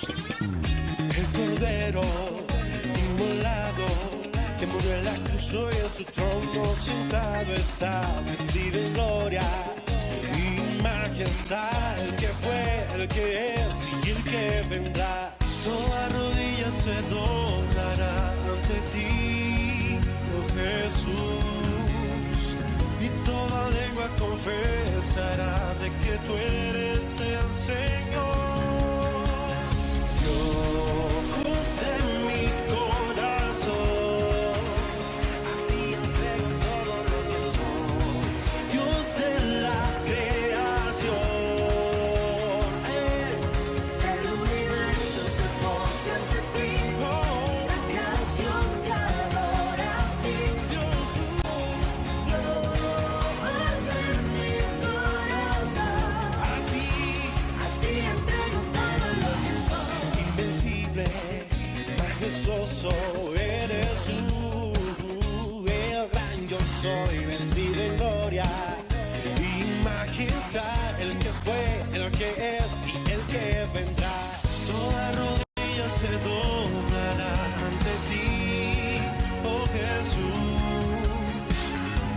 El cordero inmolado que murió en la cruz hoy en su trono sentado está, vestido en gloria y majestad. El que fue, el que es y el que vendrá. Toda rodilla se doblará ante ti, oh Jesús, y toda lengua confesará de que tú eres el Señor. Dios en mi corazón, a ti entrego todo lo que soy. Dios de la creación, El universo se postra ante ti, la creación te adora a ti. Dios en mi corazón, a ti, a ti entrego todo lo que soy. invencible, majestuoso eres tú, el gran yo soy, vestido en gloria y majestad, el que fue, el que es y el que vendrá. Toda rodilla se doblará ante ti, oh Jesús,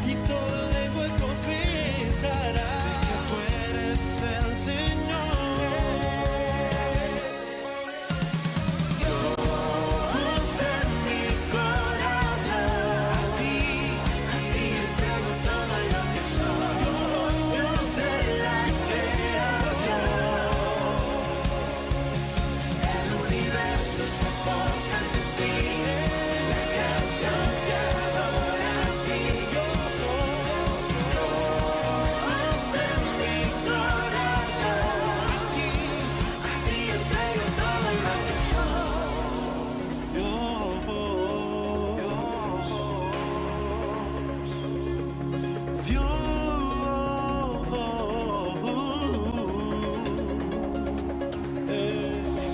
y toda lengua confesará que tú eres el Señor. Dios en mi corazón, a ti Entrego todo lo que soy. Dios de la creación. El universo se postra ante ti, la creación te adora a ti. Dios en mi corazón, a ti entrego todo lo que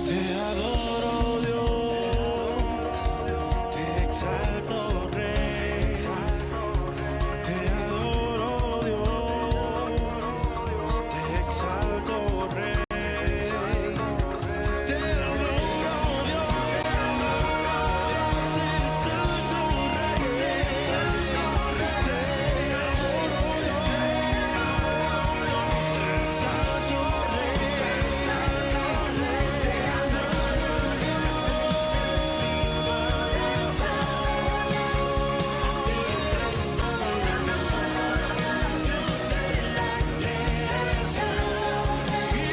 Te adoro, Dios, te exalto, Rey. Te adoro, Dios, te exalto, Rey. Te adoro, Dios, te exalto, Rey. Te adoro, Dios, te exalto, Rey.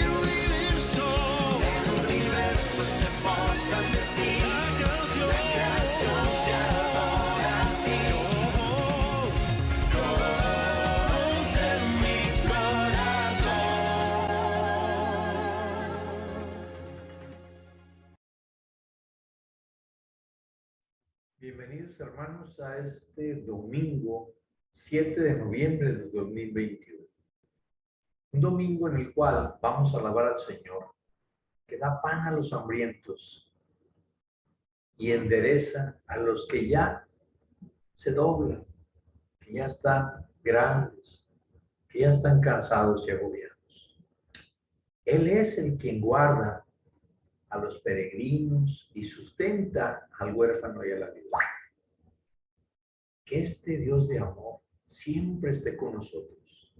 El universo se postra ante ti, la creación te adora a ti. Dios en mi corazón. Bienvenidos hermanos a este domingo 7 de noviembre de 2021. Un domingo en el cual vamos a alabar al Señor, que da pan a los hambrientos y endereza a los que ya se doblan, que ya están grandes, que ya están cansados y agobiados. Él es el quien guarda a los peregrinos y sustenta al huérfano y a la viuda. Que este Dios de amor siempre esté con nosotros.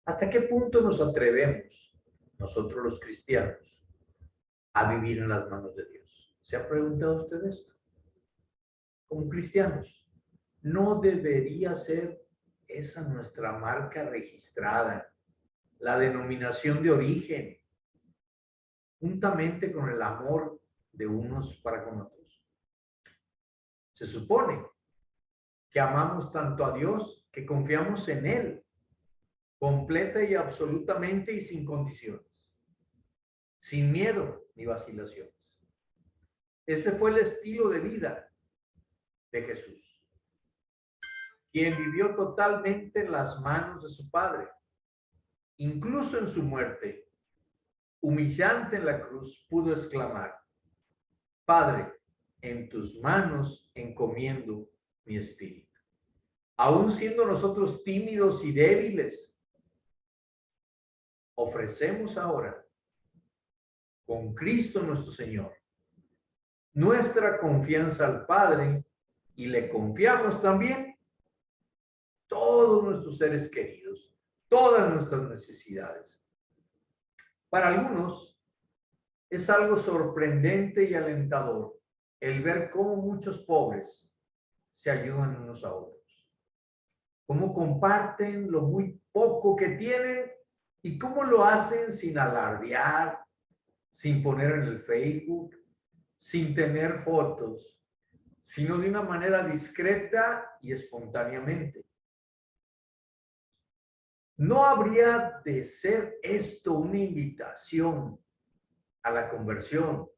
¿Hasta qué punto nos atrevemos, nosotros los cristianos, a vivir en las manos de Dios? ¿Se ha preguntado usted esto? Como cristianos, ¿no debería ser esa nuestra marca registrada, la denominación de origen, juntamente con el amor de unos para con otros? Se supone que amamos tanto a Dios que confiamos en Él, completa y absolutamente y sin condiciones, sin miedo ni vacilaciones. Ese fue el estilo de vida de Jesús, quien vivió totalmente en las manos de su Padre, incluso en su muerte, humillante en la cruz, pudo exclamar: Padre, en tus manos encomiendo mi espíritu. Aún siendo nosotros tímidos y débiles, ofrecemos ahora con Cristo nuestro Señor, nuestra confianza al Padre y le confiamos también todos nuestros seres queridos, todas nuestras necesidades. Para algunos es algo sorprendente y alentador el ver cómo muchos pobres se ayudan unos a otros, cómo comparten lo muy poco que tienen y cómo lo hacen sin alardear, sin poner en el Facebook, sin tener fotos, sino de una manera discreta y espontáneamente. ¿No habría de ser esto una invitación a la conversión,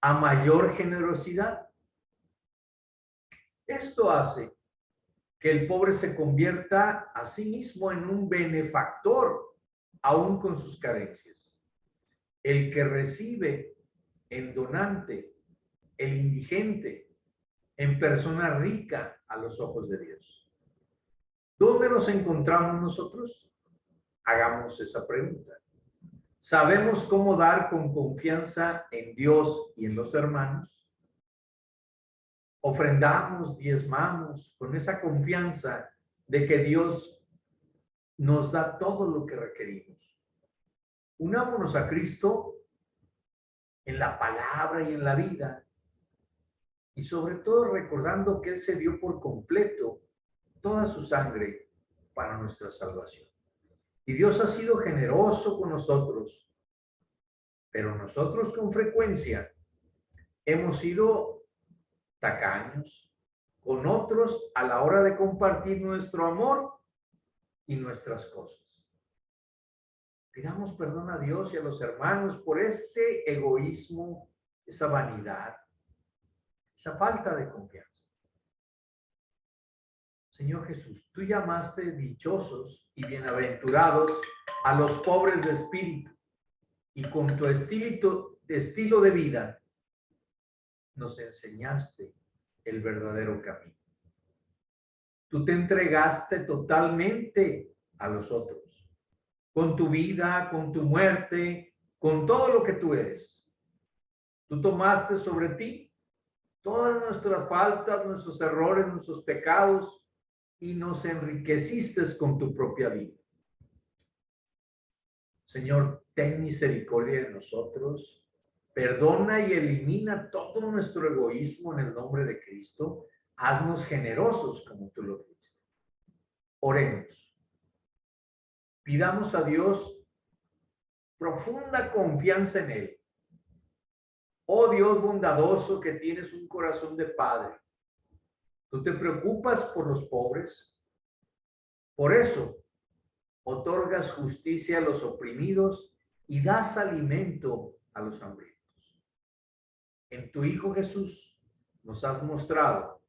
a mayor generosidad? Esto hace que el pobre se convierta a sí mismo en un benefactor, aún con sus carencias. El que recibe en donante, el indigente, en persona rica a los ojos de Dios. ¿Dónde nos encontramos nosotros? Hagamos esa pregunta. ¿Sabemos cómo dar con confianza en Dios y en los hermanos? Ofrendamos, diezmamos con esa confianza de que Dios nos da todo lo que requerimos. Unámonos a Cristo en la palabra y en la vida, y sobre todo recordando que Él se dio por completo toda su sangre para nuestra salvación. Y Dios ha sido generoso con nosotros, pero nosotros con frecuencia hemos sido tacaños con otros a la hora de compartir nuestro amor y nuestras cosas. Pidamos perdón a Dios y a los hermanos por ese egoísmo, esa vanidad, esa falta de confianza. Señor Jesús, tú llamaste dichosos y bienaventurados a los pobres de espíritu, y con tu estilo de vida nos enseñaste el verdadero camino. Tú te entregaste totalmente a los otros, con tu vida, con tu muerte, con todo lo que tú eres. Tú tomaste sobre ti todas nuestras faltas, nuestros errores, nuestros pecados, y nos enriqueciste con tu propia vida. Señor, ten misericordia de nosotros, perdona y elimina todo nuestro egoísmo en el nombre de Cristo. Haznos generosos como tú lo fuiste. Oremos. Pidamos a Dios profunda confianza en Él. Oh Dios bondadoso, que tienes un corazón de Padre. Tú te preocupas por los pobres. Por eso, otorgas justicia a los oprimidos y das alimento a los hambrientos. En tu Hijo Jesús nos has mostrado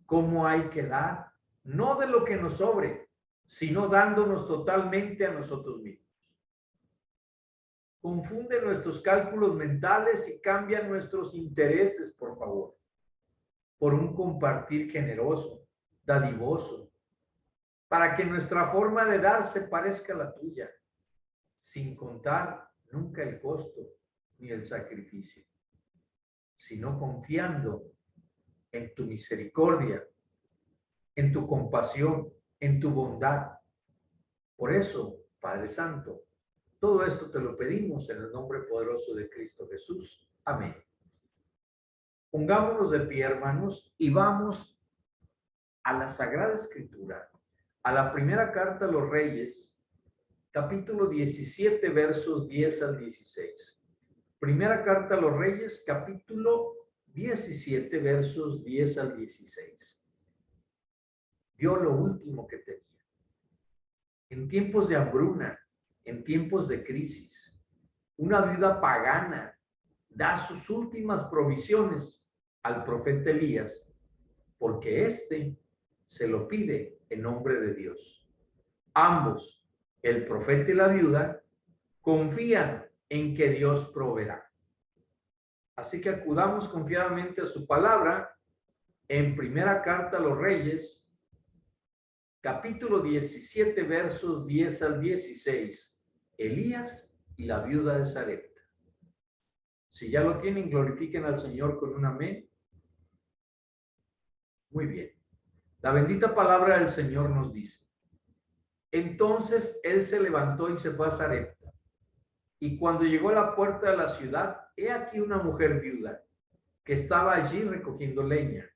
cómo hay que dar, no de lo que nos sobre, sino dándonos totalmente a nosotros mismos. Confunde nuestros cálculos mentales y cambia nuestros intereses, por favor, por un compartir generoso, dadivoso, para que nuestra forma de dar se parezca a la tuya, sin contar nunca el costo ni el sacrificio, sino confiando en tu misericordia, en tu compasión, en tu bondad. Por eso, Padre Santo, todo esto te lo pedimos en el nombre poderoso de Cristo Jesús. Amén. Pongámonos de pie, hermanos, y vamos a la Sagrada Escritura, a la primera carta a los Reyes, capítulo 17, versos 10 al 16. Primera carta a los Reyes, capítulo 17, versos 10 al 16. Dio lo último que tenía. En tiempos de hambruna, en tiempos de crisis, una viuda pagana da sus últimas provisiones al profeta Elías, porque éste se lo pide en nombre de Dios. Ambos, el profeta y la viuda, confían en que Dios proveerá. Así que acudamos confiadamente a su palabra en primera carta a los Reyes, capítulo 17, versos 10 al 16. Elías y la viuda de Sarepta. Si ya lo tienen, glorifiquen al Señor con un amén. Muy bien. La bendita palabra del Señor nos dice: entonces él se levantó y se fue a Sarepta. Y cuando llegó a la puerta de la ciudad, he aquí una mujer viuda que estaba allí recogiendo leña,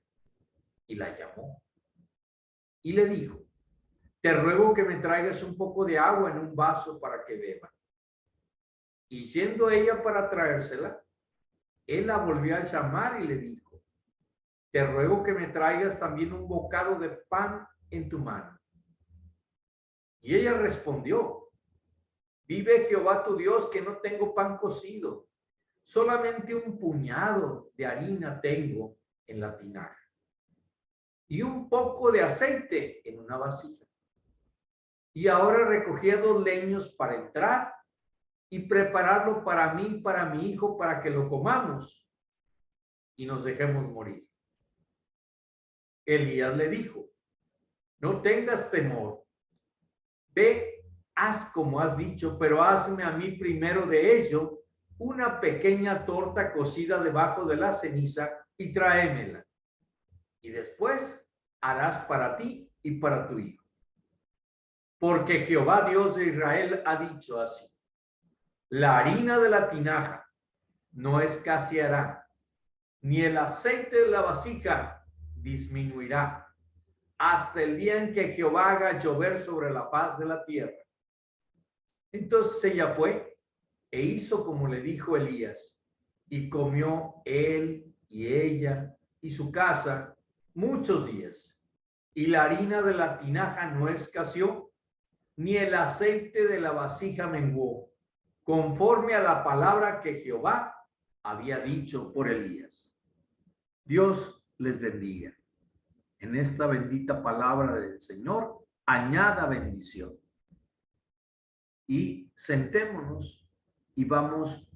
y la llamó y le dijo: te ruego que me traigas un poco de agua en un vaso para que beba. Y yendo ella para traérsela, él la volvió a llamar y le dijo: te ruego que me traigas también un bocado de pan en tu mano. Y ella respondió: vive Jehová tu Dios que no tengo pan cocido, solamente un puñado de harina tengo en la tinaja y un poco de aceite en una vasija. Y ahora recogía 2 leños para entrar y prepararlo para mí y para mi hijo, para que lo comamos y nos dejemos morir. Elías le dijo: no tengas temor, ve, haz como has dicho, pero hazme a mí primero de ello una pequeña torta cocida debajo de la ceniza y tráemela. Y después harás para ti y para tu hijo. Porque Jehová Dios de Israel ha dicho así: la harina de la tinaja no escaseará, ni el aceite de la vasija disminuirá, hasta el día en que Jehová haga llover sobre la faz de la tierra. Entonces ella fue e hizo como le dijo Elías, y comió él y ella y su casa muchos días. Y la harina de la tinaja no escaseó, ni el aceite de la vasija menguó, conforme a la palabra que Jehová había dicho por Elías. Dios les bendiga. En esta bendita palabra del Señor, añada bendición. Y sentémonos y vamos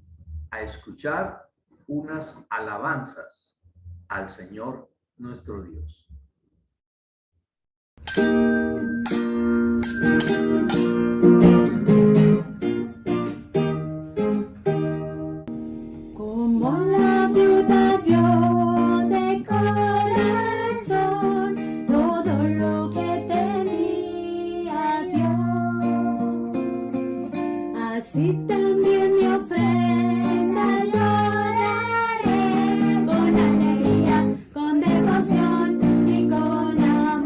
a escuchar unas alabanzas al Señor nuestro Dios. Como la viuda dio de corazón todo lo que tenía dio, así también mi ofrenda yo daré con alegría, con devoción y con amor.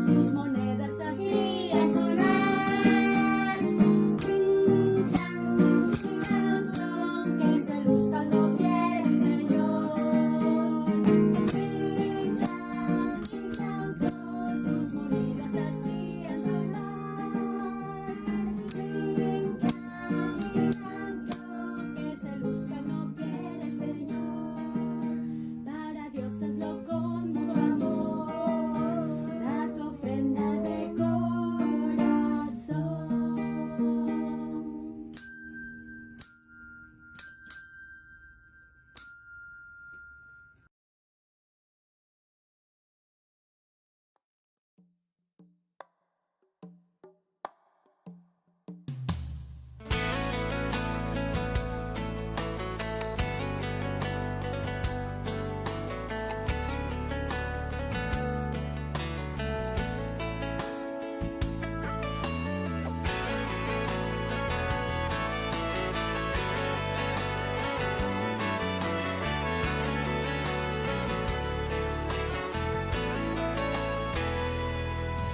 Sus monedas hacían sonar, que se luzca lo quiere el Señor. Sus monedas hacían sonar, que se luzca lo quiere el Señor. Para Dios hazlo con mucho amor, da tu ofrenda de corazón.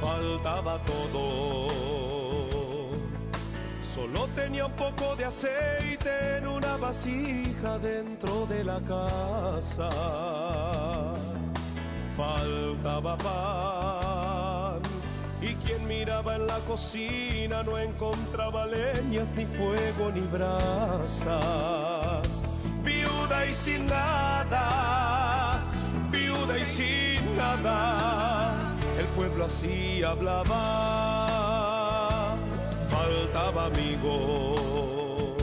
Faltaba todo, solo tenía un poco de aceite en una vasija dentro de la casa. Faltaba pan, y quien miraba en la cocina no encontraba leñas, ni fuego, ni brasas. Viuda y sin nada, viuda y sin nada, el pueblo así hablaba. Faltaba amigos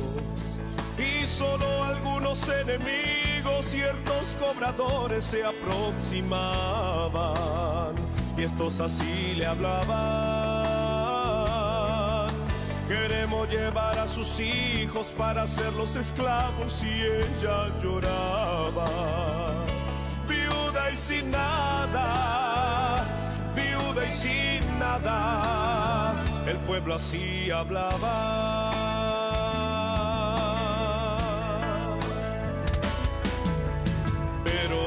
y solo algunos enemigos, ciertos cobradores se aproximaban y estos así le hablaban: queremos llevar a sus hijos para hacerlos esclavos. Y ella lloraba, viuda y sin nada, viuda y sin nada. El pueblo así hablaba. Pero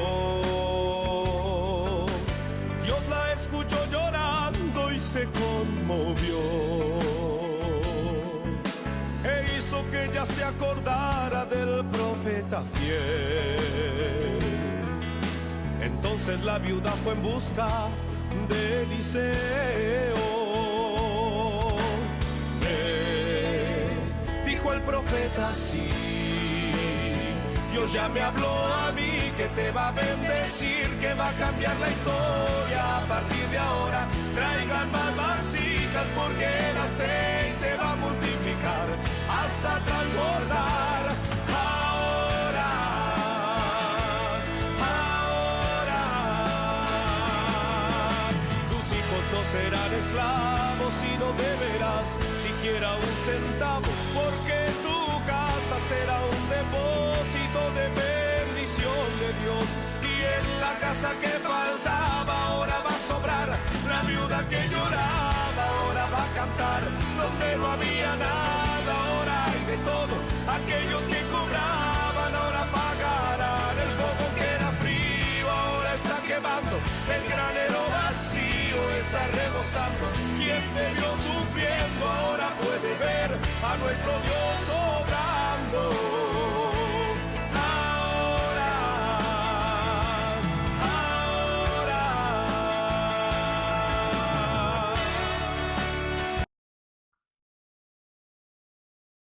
Dios la escuchó llorando y se conmovió, e hizo que ella se acordara del profeta fiel. Entonces la viuda fue en busca de Eliseo. Dijo el profeta: sí, Dios ya me habló a mí que te va a bendecir, que va a cambiar la historia. A partir de ahora traigan más vasijas, porque el aceite va a multiplicar hasta transbordar. Serán esclavos y no deberás siquiera un centavo, porque tu casa será un depósito de bendición de Dios. Y en la casa que faltaba ahora va a sobrar. La viuda que lloraba ahora va a cantar. Donde no había nada ahora hay de todo. Aquellos que cobraban ahora pagarán. El fuego que era frío ahora está quemando. El granero vacío está rebosando. Quien te vio sufriendo ahora puede ver a nuestro Dios obrando.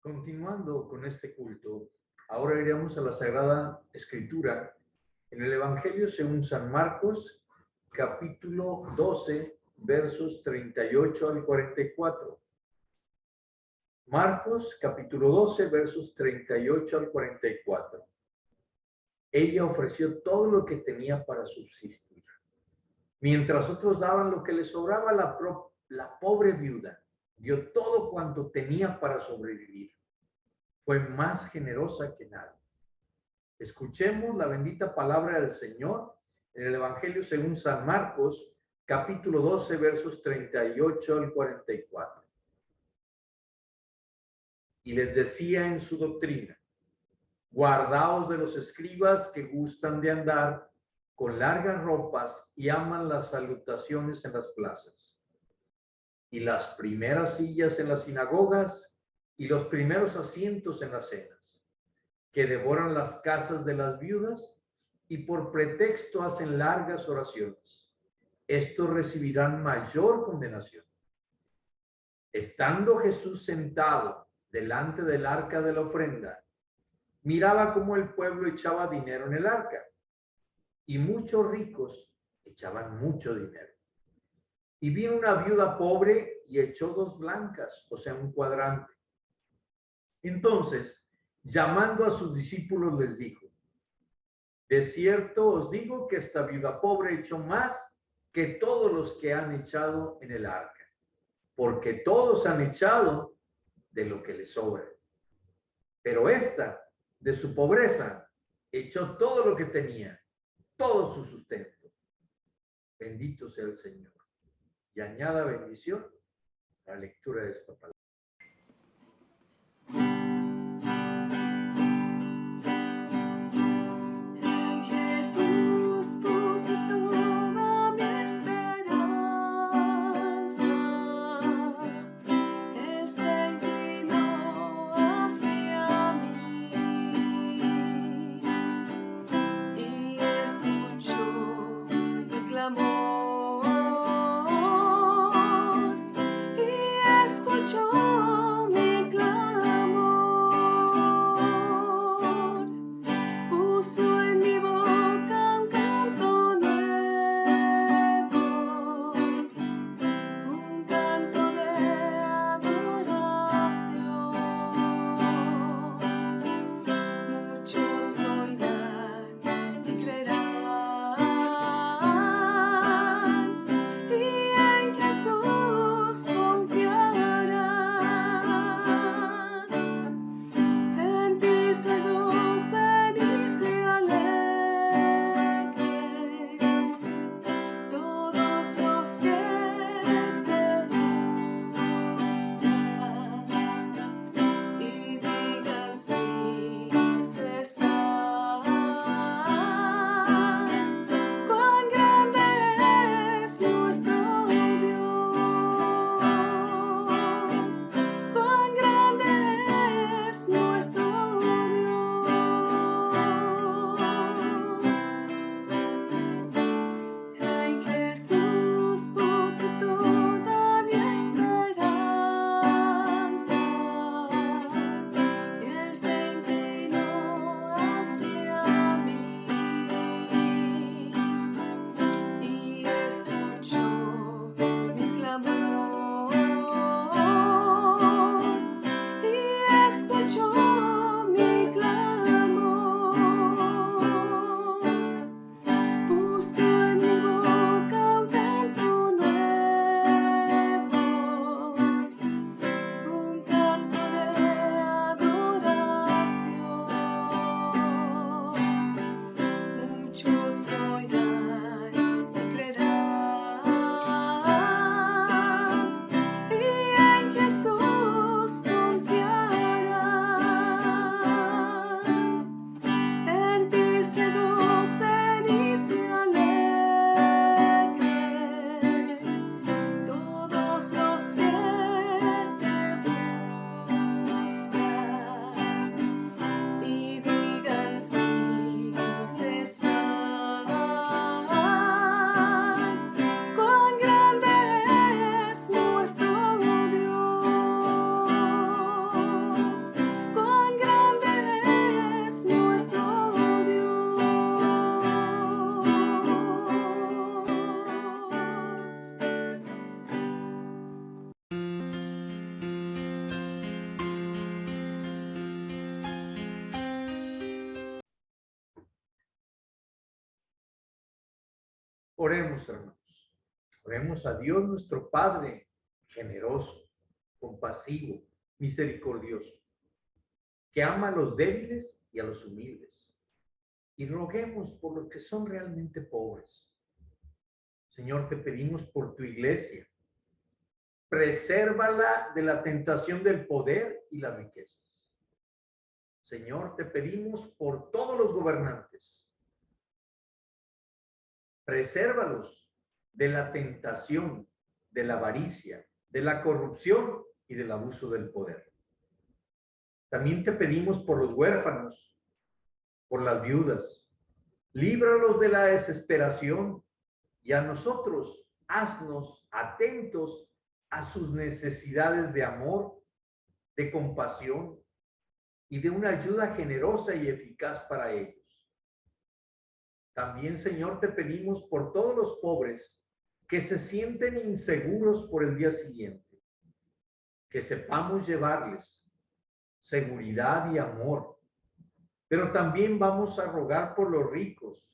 Continuando con este culto, ahora iremos a la Sagrada Escritura en el Evangelio según San Marcos, capítulo 12, versos 38 al 44. Marcos, capítulo 12, versos 38 al 44. Ella ofreció todo lo que tenía para subsistir. Mientras otros daban lo que les sobraba, la pobre viuda dio todo cuanto tenía para sobrevivir. Fue más generosa que nadie. Escuchemos la bendita palabra del Señor en el Evangelio según San Marcos, capítulo 12, versos 38 al 44. Y les decía en su doctrina: guardaos de los escribas que gustan de andar con largas ropas y aman las salutaciones en las plazas, y las primeras sillas en las sinagogas, y los primeros asientos en las cenas, que devoran las casas de las viudas, y por pretexto hacen largas oraciones. Estos recibirán mayor condenación. Estando Jesús sentado delante del arca de la ofrenda, miraba cómo el pueblo echaba dinero en el arca, y muchos ricos echaban mucho dinero. Y vino una viuda pobre y echó 2 blancas, o sea, un cuadrante. Entonces, llamando a sus discípulos, les dijo: de cierto os digo que esta viuda pobre echó más que todos los que han echado en el arca, porque todos han echado de lo que les sobra. Pero esta, de su pobreza, echó todo lo que tenía, todo su sustento. Bendito sea el Señor. Y añada bendición a la lectura de esta palabra. Y escuchó Oremos, hermanos. Oremos a Dios nuestro Padre, generoso, compasivo, misericordioso, que ama a los débiles y a los humildes. Y roguemos por los que son realmente pobres. Señor, te pedimos por tu iglesia. Presérvala de la tentación del poder y las riquezas. Señor, te pedimos por todos los gobernantes. Presérvalos de la tentación, de la avaricia, de la corrupción y del abuso del poder. También te pedimos por los huérfanos, por las viudas. Líbralos de la desesperación y a nosotros haznos atentos a sus necesidades de amor, de compasión y de una ayuda generosa y eficaz para ellos. También, Señor, te pedimos por todos los pobres que se sienten inseguros por el día siguiente, que sepamos llevarles seguridad y amor, pero también vamos a rogar por los ricos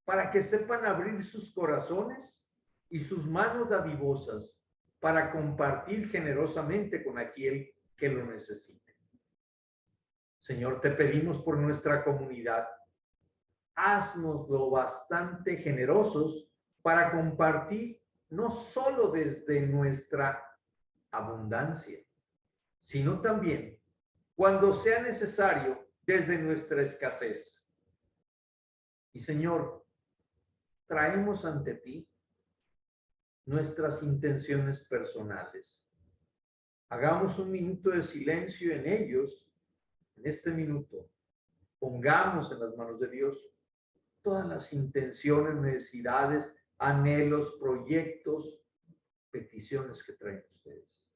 para que sepan abrir sus corazones y sus manos dadivosas para compartir generosamente con aquel que lo necesite. Señor, te pedimos por nuestra comunidad, haznos lo bastante generosos para compartir no solo desde nuestra abundancia, sino también cuando sea necesario desde nuestra escasez. Y Señor, traemos ante ti nuestras intenciones personales. Hagamos un minuto de silencio en ellos. En este minuto, pongamos en las manos de Dios todas las intenciones, necesidades, anhelos, proyectos, peticiones que traen ustedes.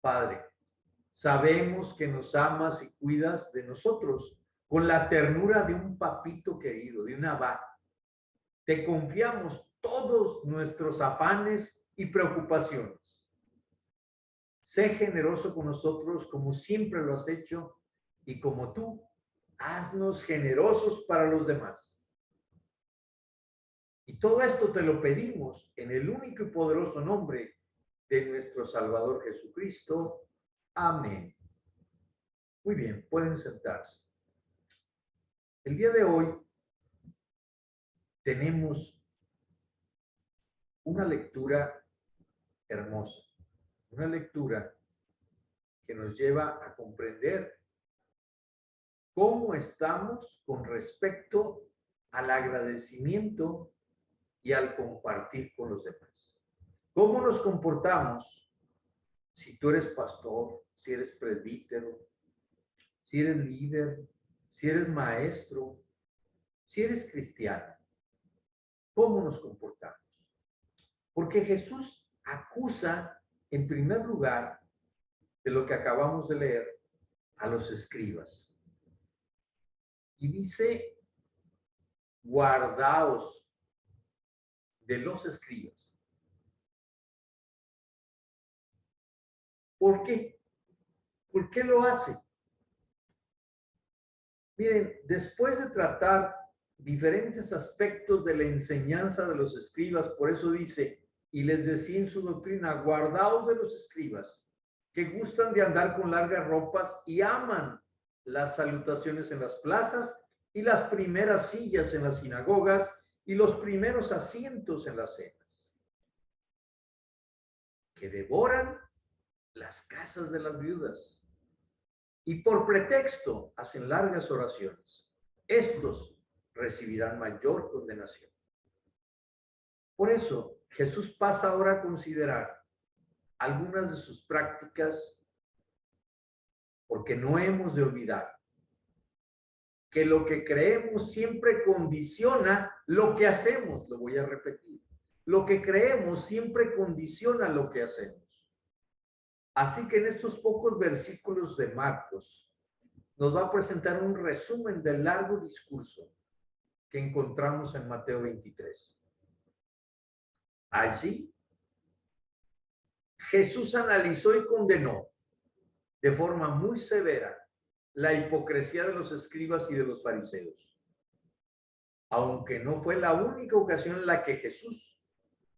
Padre, sabemos que nos amas y cuidas de nosotros con la ternura de un papito querido, de una vaca. Te confiamos todos nuestros afanes y preocupaciones. Sé generoso con nosotros como siempre lo has hecho y como tú, haznos generosos para los demás. Y todo esto te lo pedimos en el único y poderoso nombre de nuestro Salvador Jesucristo. Amén. Muy bien, pueden sentarse. El día de hoy tenemos una lectura hermosa, una lectura que nos lleva a comprender cómo estamos con respecto al agradecimiento y al compartir con los demás. ¿Cómo nos comportamos si tú eres pastor, si eres presbítero, si eres líder, si eres maestro, si eres cristiano? ¿Cómo nos comportamos? Porque Jesús acusa en primer lugar de lo que acabamos de leer a los escribas. Y dice, guardaos de los escribas. ¿Por qué? ¿Por qué lo hace? Miren, después de tratar diferentes aspectos de la enseñanza de los escribas, por eso dice, y les decía en su doctrina, guardaos de los escribas, que gustan de andar con largas ropas y aman las salutaciones en las plazas y las primeras sillas en las sinagogas y los primeros asientos en las cenas, que devoran las casas de las viudas y por pretexto hacen largas oraciones. Estos recibirán mayor condenación. Por eso, Jesús pasa ahora a considerar algunas de sus prácticas, porque no hemos de olvidar que lo que creemos siempre condiciona lo que hacemos. Lo voy a repetir. Lo que creemos siempre condiciona lo que hacemos. Así que en estos pocos versículos de Marcos nos va a presentar un resumen del largo discurso que encontramos en Mateo 23. Allí, Jesús analizó y condenó de forma muy severa la hipocresía de los escribas y de los fariseos. Aunque no fue la única ocasión en la que Jesús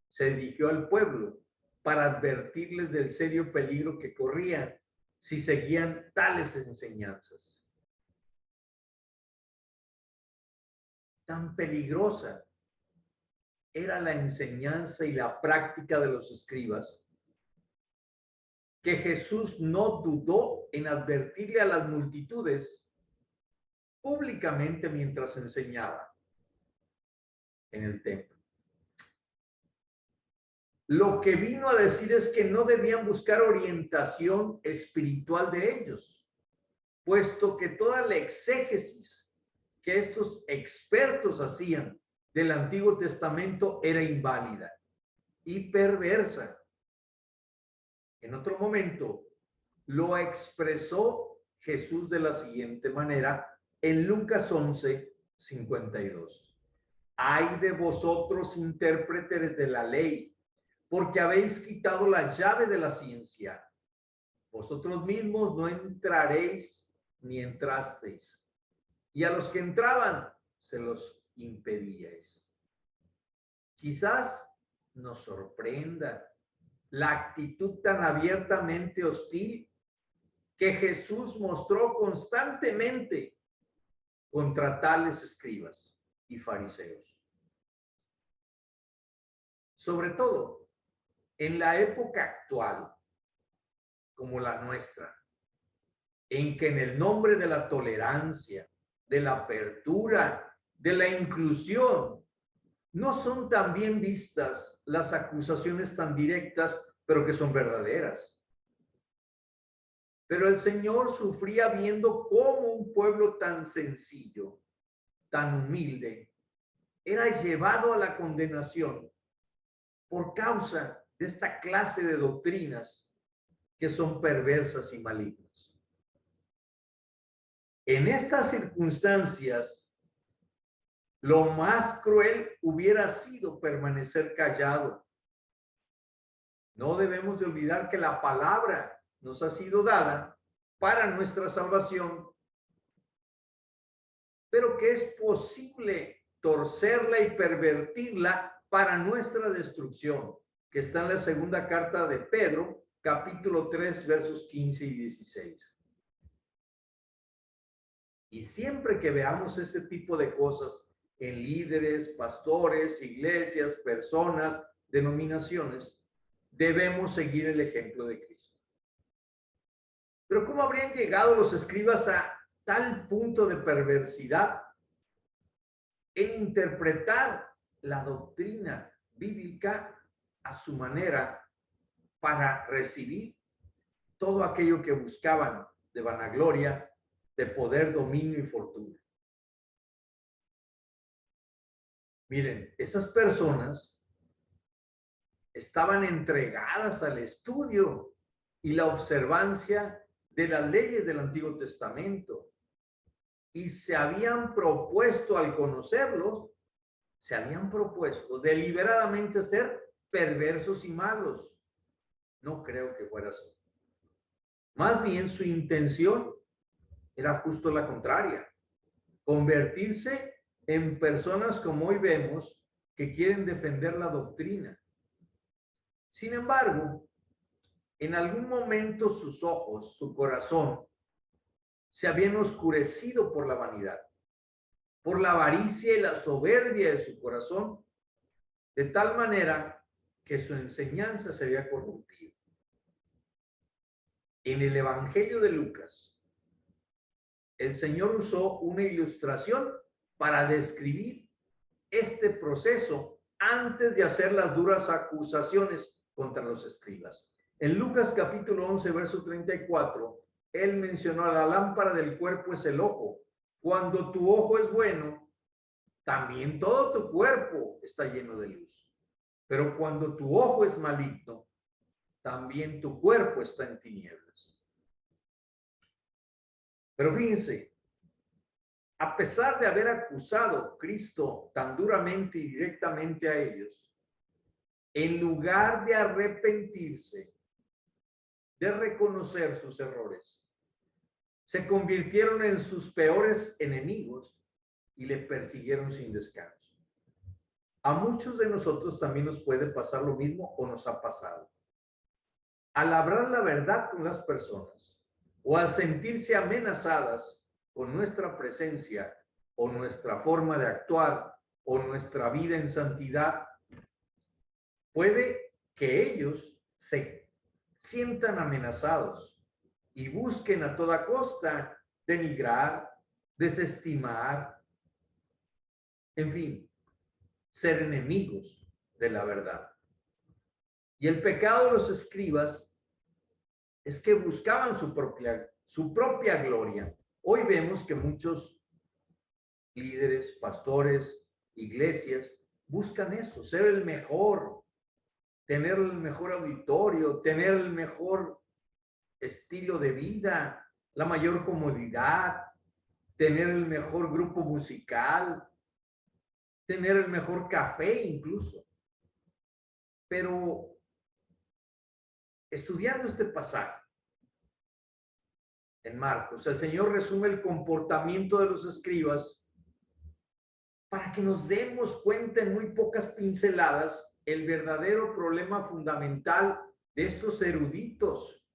se dirigió al pueblo para advertirles del serio peligro que corrían si seguían tales enseñanzas. Tan peligrosa era la enseñanza y la práctica de los escribas que Jesús no dudó en advertirle a las multitudes públicamente mientras enseñaba en el templo. Lo que vino a decir es que no debían buscar orientación espiritual de ellos, puesto que toda la exégesis que estos expertos hacían del Antiguo Testamento era inválida y perversa. En otro momento lo expresó Jesús de la siguiente manera en Lucas 11:52. Ay de vosotros, intérpretes de la ley, porque habéis quitado la llave de la ciencia. Vosotros mismos no entraréis ni entrasteis, y a los que entraban se los impedíais. Quizás nos sorprenda la actitud tan abiertamente hostil que Jesús mostró constantemente contra tales escribas y fariseos. Sobre todo en la época actual, como la nuestra, en que en el nombre de la tolerancia, de la apertura, de la inclusión, no son tan bien vistas las acusaciones tan directas, pero que son verdaderas. Pero el Señor sufría viendo cómo un pueblo tan sencillo, tan humilde, era llevado a la condenación por causa de esta clase de doctrinas que son perversas y malignas. En estas circunstancias, lo más cruel hubiera sido permanecer callado. No debemos de olvidar que la palabra nos ha sido dada para nuestra salvación, pero que es posible torcerla y pervertirla para nuestra destrucción, que está en la segunda carta de Pedro, capítulo 3, versos 15 y 16. Y siempre que veamos este tipo de cosas en líderes, pastores, iglesias, personas, denominaciones, debemos seguir el ejemplo de Cristo. Pero ¿cómo habrían llegado los escribas a tal punto de perversidad en interpretar la doctrina bíblica a su manera para recibir todo aquello que buscaban de vanagloria, de poder, dominio y fortuna? Miren, esas personas estaban entregadas al estudio y la observancia de las leyes del Antiguo Testamento y se habían propuesto, al conocerlos, se habían propuesto deliberadamente ser perversos y malos. No creo que fuera así. Más bien su intención era justo la contraria: convertirse en personas como hoy vemos que quieren defender la doctrina. Sin embargo, en algún momento sus ojos, su corazón, se habían oscurecido por la vanidad, por la avaricia y la soberbia de su corazón, de tal manera que su enseñanza se había corrompido. En el Evangelio de Lucas, el Señor usó una ilustración para describir este proceso antes de hacer las duras acusaciones contra los escribas. En Lucas capítulo 11, verso 34, él mencionó: la lámpara del cuerpo es el ojo. Cuando tu ojo es bueno, también todo tu cuerpo está lleno de luz. Pero cuando tu ojo es maligno, también tu cuerpo está en tinieblas. Pero fíjense, a pesar de haber acusado Cristo tan duramente y directamente a ellos, en lugar de arrepentirse, de reconocer sus errores, se convirtieron en sus peores enemigos y le persiguieron sin descanso. A muchos de nosotros también nos puede pasar lo mismo o nos ha pasado. Al hablar la verdad con las personas o al sentirse amenazadas con nuestra presencia o nuestra forma de actuar o nuestra vida en santidad, puede que ellos se sientan amenazados y busquen a toda costa denigrar, desestimar, en fin, ser enemigos de la verdad. Y el pecado de los escribas es que buscaban su propia gloria. Hoy vemos que muchos líderes, pastores, iglesias, buscan eso, ser el mejor, tener el mejor auditorio, tener el mejor estilo de vida, la mayor comodidad, tener el mejor grupo musical, tener el mejor café incluso. Pero estudiando este pasaje en Marcos, el Señor resume el comportamiento de los escribas para que nos demos cuenta en muy pocas pinceladas el verdadero problema fundamental de estos eruditos.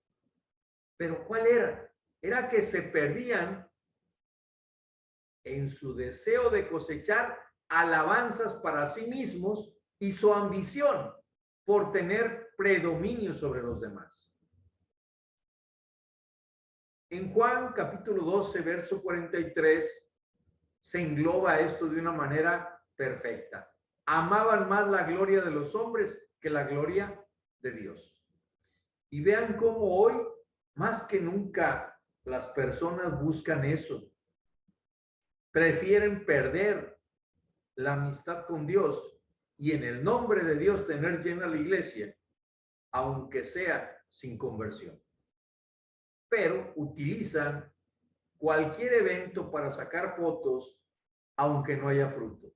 ¿Pero cuál era? Era que se perdían en su deseo de cosechar alabanzas para sí mismos y su ambición por tener predominio sobre los demás. En Juan capítulo 12, verso 43, se engloba esto de una manera perfecta. Amaban más la gloria de los hombres que la gloria de Dios. Y vean cómo hoy, más que nunca, las personas buscan eso. Prefieren perder la amistad con Dios y en el nombre de Dios tener llena la iglesia, aunque sea sin conversión. Pero utilizan cualquier evento para sacar fotos, aunque no haya fruto.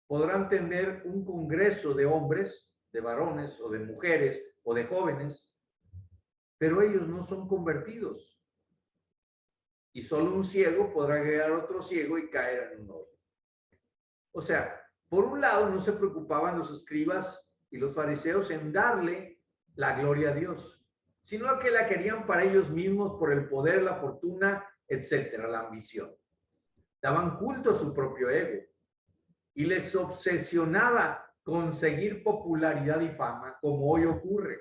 Podrán tener un congreso de hombres, de varones o de mujeres o de jóvenes, pero ellos no son convertidos. Y solo un ciego podrá guiar a otro ciego y caer en un hoyo. O sea, por un lado no se preocupaban los escribas y los fariseos en darle la gloria a Dios, sino que la querían para ellos mismos por el poder, la fortuna, etcétera, la ambición. Daban culto a su propio ego y les obsesionaba conseguir popularidad y fama, como hoy ocurre.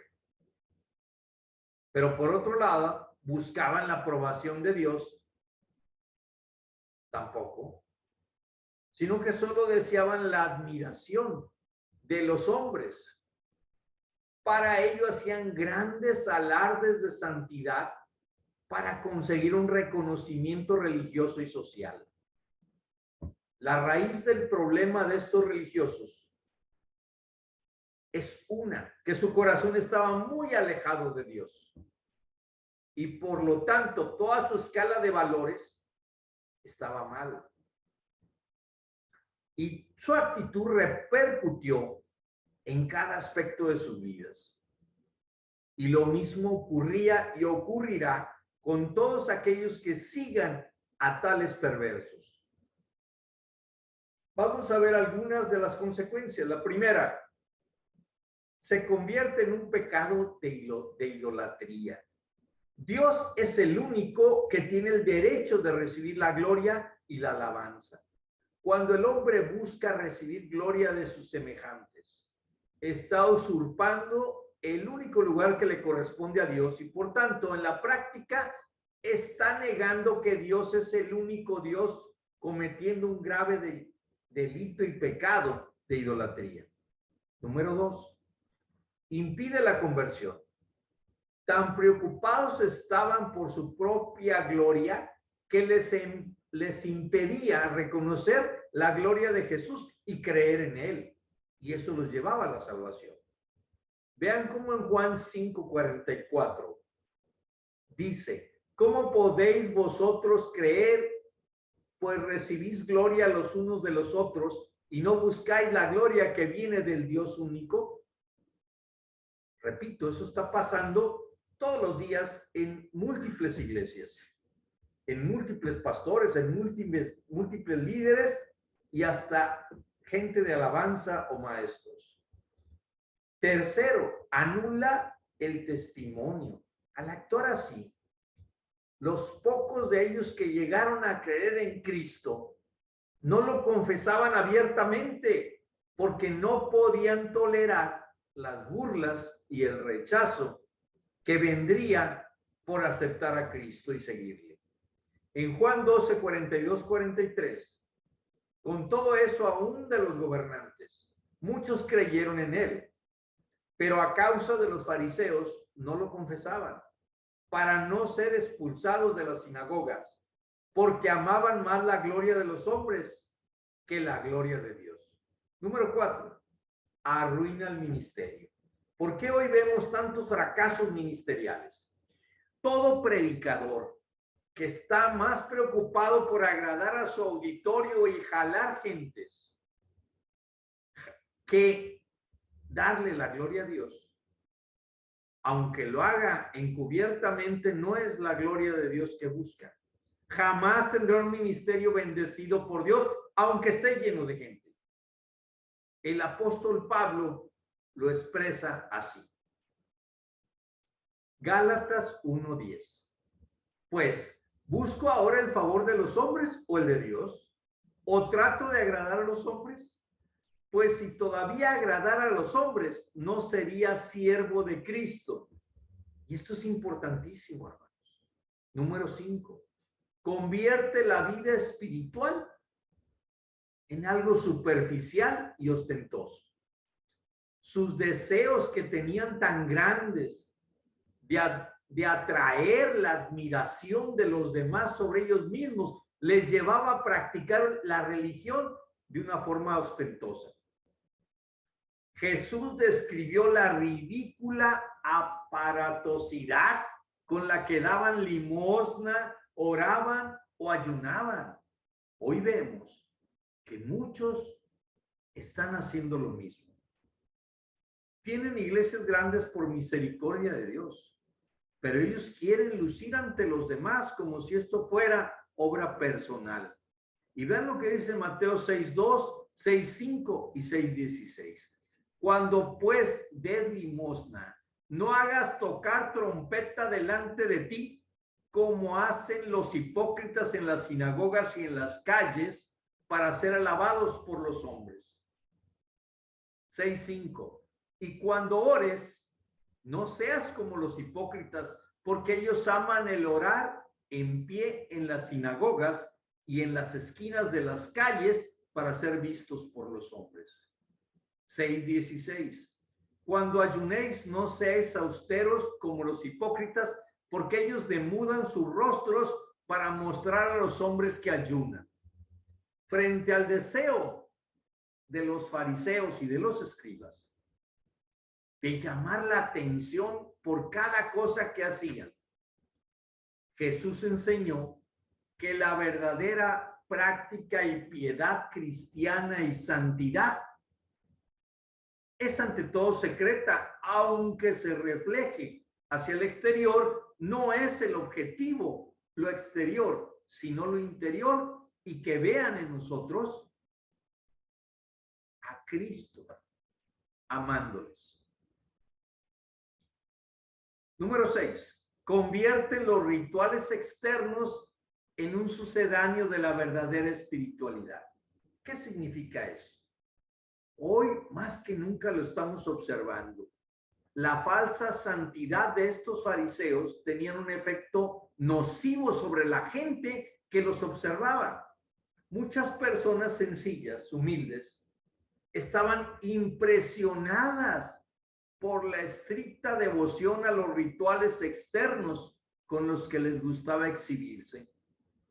Pero por otro lado, buscaban la aprobación de Dios, tampoco, sino que solo deseaban la admiración de los hombres. Para ello hacían grandes alardes de santidad para conseguir un reconocimiento religioso y social. La raíz del problema de estos religiosos es que su corazón estaba muy alejado de Dios y por lo tanto toda su escala de valores estaba mal. Y su actitud repercutió en cada aspecto de sus vidas. Y lo mismo ocurría y ocurrirá con todos aquellos que sigan a tales perversos. Vamos a ver algunas de las consecuencias. La primera, se convierte en un pecado de idolatría. Dios es el único que tiene el derecho de recibir la gloria y la alabanza. Cuando el hombre busca recibir gloria de sus semejantes, está usurpando el único lugar que le corresponde a Dios y por tanto en la práctica está negando que Dios es el único Dios, cometiendo un grave delito y pecado de idolatría. Número 2, impide la conversión. Tan preocupados estaban por su propia gloria que les impedía reconocer la gloria de Jesús y creer en él. Y eso los llevaba a la salvación. Vean cómo en Juan 5:44 dice: ¿cómo podéis vosotros creer, pues recibís gloria los unos de los otros y no buscáis la gloria que viene del Dios único? Repito, eso está pasando todos los días en múltiples iglesias. en múltiples pastores, en múltiples líderes y hasta gente de alabanza o maestros. Tercero, anula el testimonio. Al actuar así, los pocos de ellos que llegaron a creer en Cristo no lo confesaban abiertamente porque no podían tolerar las burlas y el rechazo que vendría por aceptar a Cristo y seguirle. En Juan 12, 42, 43, con todo eso aún de los gobernantes, muchos creyeron en él, pero a causa de los fariseos no lo confesaban, para no ser expulsados de las sinagogas, porque amaban más la gloria de los hombres que la gloria de Dios. Número 4, arruina el ministerio. ¿Por qué hoy vemos tantos fracasos ministeriales? Todo predicador que está más preocupado por agradar a su auditorio y jalar gentes que darle la gloria a Dios, aunque lo haga encubiertamente, no es la gloria de Dios que busca. Jamás tendrá un ministerio bendecido por Dios, aunque esté lleno de gente. El apóstol Pablo lo expresa así. Gálatas 1:10. Pues, ¿busco ahora el favor de los hombres o el de Dios? ¿O trato de agradar a los hombres? Pues si todavía agradara a los hombres, no sería siervo de Cristo. Y esto es importantísimo, hermanos. Número 5. Convierte la vida espiritual en algo superficial y ostentoso. Sus deseos que tenían tan grandes de atraer la admiración de los demás sobre ellos mismos, les llevaba a practicar la religión de una forma ostentosa. Jesús describió la ridícula aparatosidad con la que daban limosna, oraban o ayunaban. Hoy vemos que muchos están haciendo lo mismo. Tienen iglesias grandes por misericordia de Dios, pero ellos quieren lucir ante los demás como si esto fuera obra personal. Y vean lo que dice Mateo 6:2, 6:5 y 6:16. Cuando pues des limosna, no hagas tocar trompeta delante de ti, como hacen los hipócritas en las sinagogas y en las calles, para ser alabados por los hombres. 6:5. Y cuando ores, no seas como los hipócritas, porque ellos aman el orar en pie en las sinagogas y en las esquinas de las calles para ser vistos por los hombres. 6:16. Cuando ayunéis, no seáis austeros como los hipócritas, porque ellos demudan sus rostros para mostrar a los hombres que ayunan. Frente al deseo de los fariseos y de los escribas de llamar la atención por cada cosa que hacían, Jesús enseñó que la verdadera práctica y piedad cristiana y santidad es ante todo secreta, aunque se refleje hacia el exterior. No es el objetivo lo exterior, sino lo interior, y que vean en nosotros a Cristo amándoles. Número 6. Convierte los rituales externos en un sucedáneo de la verdadera espiritualidad. ¿Qué significa eso? Hoy más que nunca lo estamos observando. La falsa santidad de estos fariseos tenían un efecto nocivo sobre la gente que los observaba. Muchas personas sencillas, humildes, estaban impresionadas por la estricta devoción a los rituales externos con los que les gustaba exhibirse,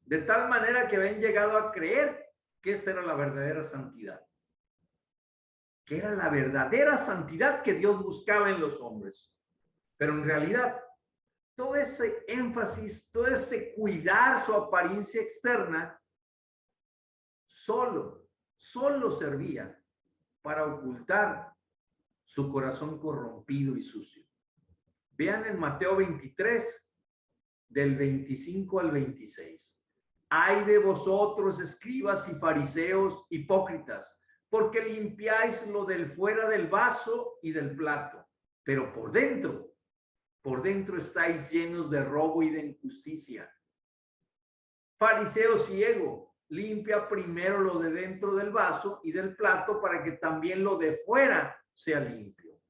de tal manera que habían llegado a creer que esa era la verdadera santidad, que era la verdadera santidad que Dios buscaba en los hombres. Pero en realidad, todo ese énfasis, todo ese cuidar su apariencia externa, solo servía para ocultar su corazón corrompido y sucio. Vean en Mateo 23, del 25 al 26. Ay de vosotros, escribas y fariseos hipócritas, porque limpiáis lo del fuera del vaso y del plato, pero por dentro estáis llenos de robo y de injusticia. Fariseo ciego, limpia primero lo de dentro del vaso y del plato para que también lo de fuera sea limpio.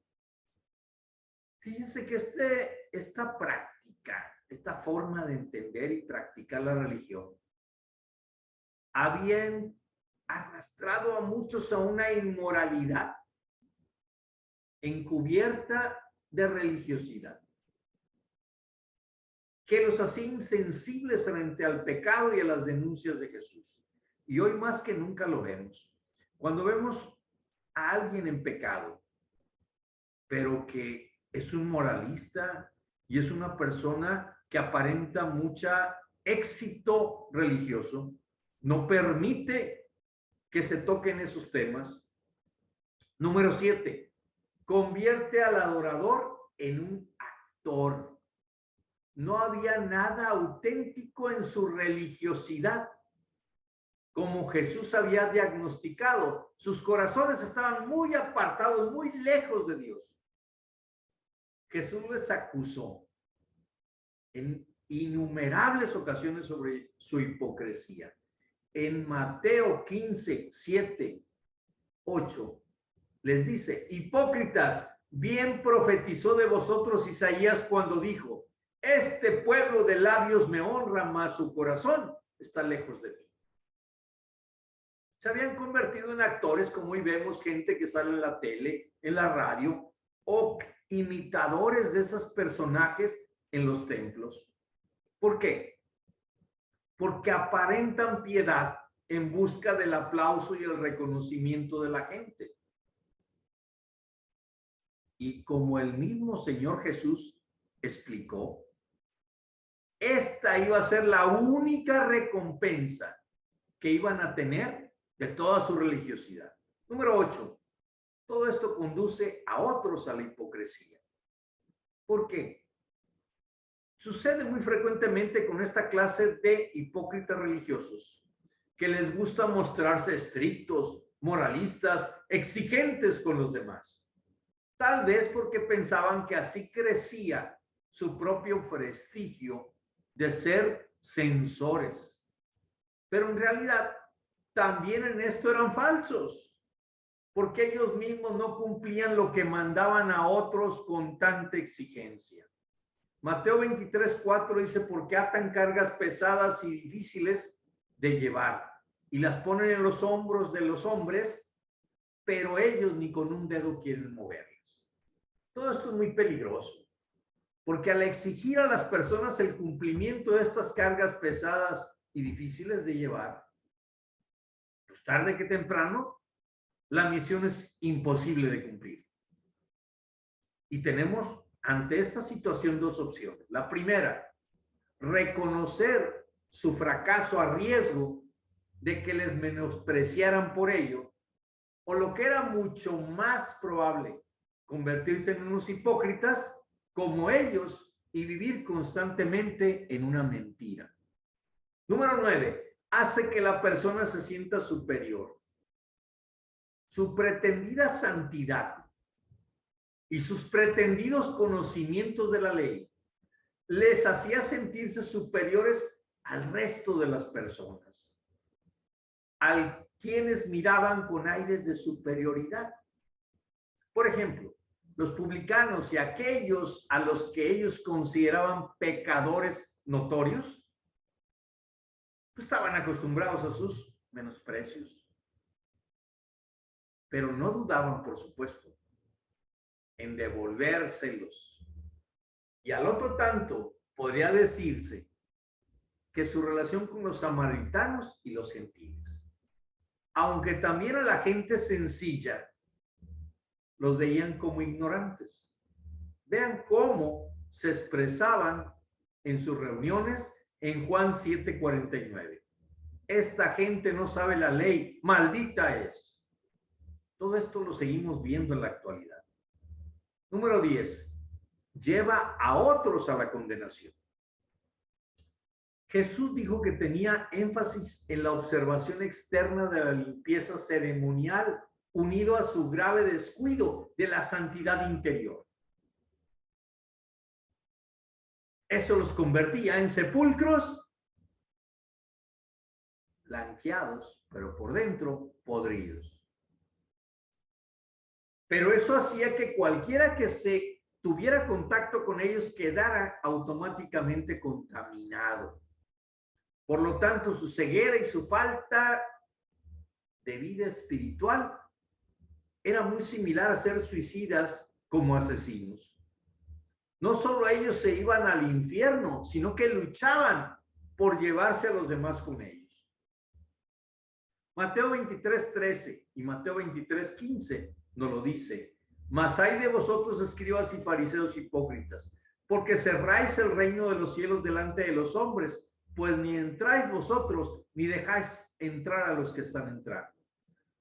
Fíjense que esta práctica, esta forma de entender y practicar la religión, habían arrastrado a muchos a una inmoralidad encubierta de religiosidad, que los hacía insensibles frente al pecado y a las denuncias de Jesús. Y hoy más que nunca lo vemos. Cuando vemos a alguien en pecado, pero que es un moralista y es una persona que aparenta mucho éxito religioso, no permite que se toquen esos temas. Número 7, convierte al adorador en un actor. No había nada auténtico en su religiosidad. Como Jesús había diagnosticado, sus corazones estaban muy apartados, muy lejos de Dios. Jesús les acusó en innumerables ocasiones sobre su hipocresía. En Mateo 15, 7, 8, les dice: hipócritas, bien profetizó de vosotros Isaías cuando dijo: este pueblo de labios me honra, mas su corazón está lejos de mí. Se habían convertido en actores, como hoy vemos gente que sale en la tele, en la radio, o imitadores de esos personajes en los templos. ¿Por qué? Porque aparentan piedad en busca del aplauso y el reconocimiento de la gente. Y como el mismo Señor Jesús explicó, esta iba a ser la única recompensa que iban a tener de toda su religiosidad. Número 8. Todo esto conduce a otros a la hipocresía. ¿Por qué? Sucede muy frecuentemente con esta clase de hipócritas religiosos que les gusta mostrarse estrictos, moralistas, exigentes con los demás. Tal vez porque pensaban que así crecía su propio prestigio de ser censores. Pero en realidad también en esto eran falsos, porque ellos mismos no cumplían lo que mandaban a otros con tanta exigencia. Mateo 23, 4 dice: porque atan cargas pesadas y difíciles de llevar y las ponen en los hombros de los hombres, pero ellos ni con un dedo quieren moverlas. Todo esto es muy peligroso, porque al exigir a las personas el cumplimiento de estas cargas pesadas y difíciles de llevar, pues tarde que temprano, la misión es imposible de cumplir. Y tenemos ante esta situación dos opciones. La primera, reconocer su fracaso a riesgo de que les menospreciaran por ello, o lo que era mucho más probable, convertirse en unos hipócritas como ellos y vivir constantemente en una mentira. Número 9, hace que la persona se sienta superior. Su pretendida santidad y sus pretendidos conocimientos de la ley les hacía sentirse superiores al resto de las personas, a quienes miraban con aires de superioridad. Por ejemplo, los publicanos y aquellos a los que ellos consideraban pecadores notorios, pues estaban acostumbrados a sus menosprecios, pero no dudaban, por supuesto, en devolvérselos. Y al otro tanto, podría decirse que su relación con los samaritanos y los gentiles, aunque también a la gente sencilla, los veían como ignorantes. Vean cómo se expresaban en sus reuniones en Juan 7:49. Esta gente no sabe la ley, maldita es. Todo esto lo seguimos viendo en la actualidad. Número 10. Lleva a otros a la condenación. Jesús dijo que tenía énfasis en la observación externa de la limpieza ceremonial, unido a su grave descuido de la santidad interior. Eso los convertía en sepulcros blanqueados, pero por dentro podridos. Pero eso hacía que cualquiera que se tuviera contacto con ellos quedara automáticamente contaminado. Por lo tanto, su ceguera y su falta de vida espiritual era muy similar a ser suicidas como asesinos. No solo ellos se iban al infierno, sino que luchaban por llevarse a los demás con ellos. Mateo 23:13 y Mateo 23:15 nos lo dice. Mas hay de vosotros, escribas y fariseos hipócritas, porque cerráis el reino de los cielos delante de los hombres, pues ni entráis vosotros, ni dejáis entrar a los que están entrando.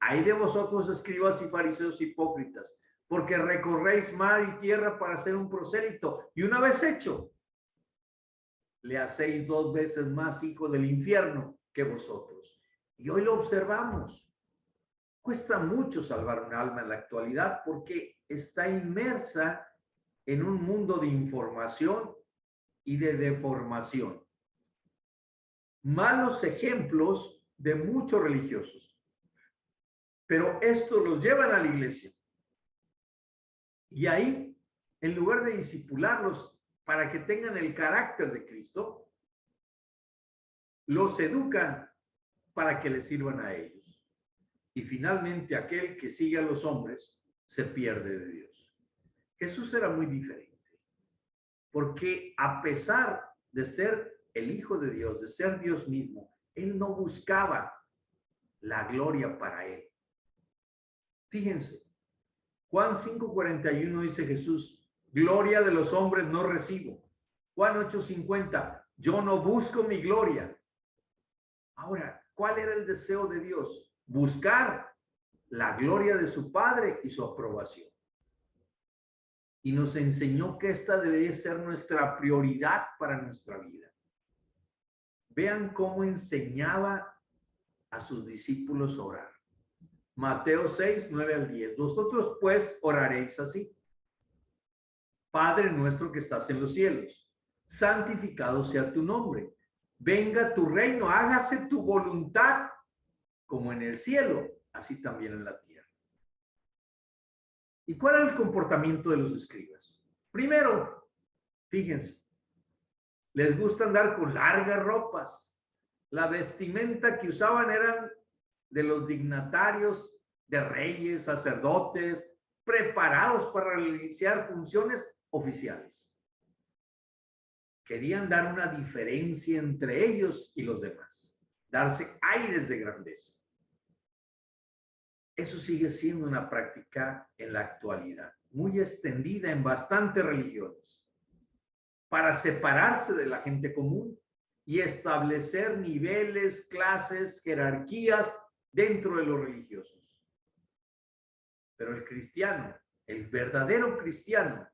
Hay de vosotros, escribas y fariseos hipócritas, porque recorréis mar y tierra para ser un prosélito, y una vez hecho, le hacéis 2 veces más hijo del infierno que vosotros. Y hoy lo observamos. Cuesta mucho salvar un alma en la actualidad porque está inmersa en un mundo de información y de deformación. Malos ejemplos de muchos religiosos. Pero esto los llevan a la iglesia. Y ahí, en lugar de discipularlos para que tengan el carácter de Cristo, los educan para que les sirvan a ellos. Y finalmente aquel que sigue a los hombres se pierde de Dios. Jesús era muy diferente, porque a pesar de ser el Hijo de Dios, de ser Dios mismo, él no buscaba la gloria para él. Fíjense, Juan 5:41 dice Jesús, gloria de los hombres no recibo. Juan 8:50, yo no busco mi gloria. Ahora, ¿cuál era el deseo de Dios? Buscar la gloria de su Padre y su aprobación. Y nos enseñó que esta debería ser nuestra prioridad para nuestra vida. Vean cómo enseñaba a sus discípulos a orar. Mateo 6:9-10. Vosotros pues oraréis así. Padre nuestro que estás en los cielos, santificado sea tu nombre. Venga tu reino, hágase tu voluntad, como en el cielo, así también en la tierra. ¿Y cuál era el comportamiento de los escribas? Primero, fíjense, les gusta andar con largas ropas. La vestimenta que usaban eran de los dignatarios, de reyes, sacerdotes, preparados para realizar funciones oficiales. Querían dar una diferencia entre ellos y los demás, darse aires de grandeza. Eso sigue siendo una práctica en la actualidad, muy extendida en bastantes religiones, para separarse de la gente común y establecer niveles, clases, jerarquías dentro de los religiosos. Pero el cristiano, el verdadero cristiano,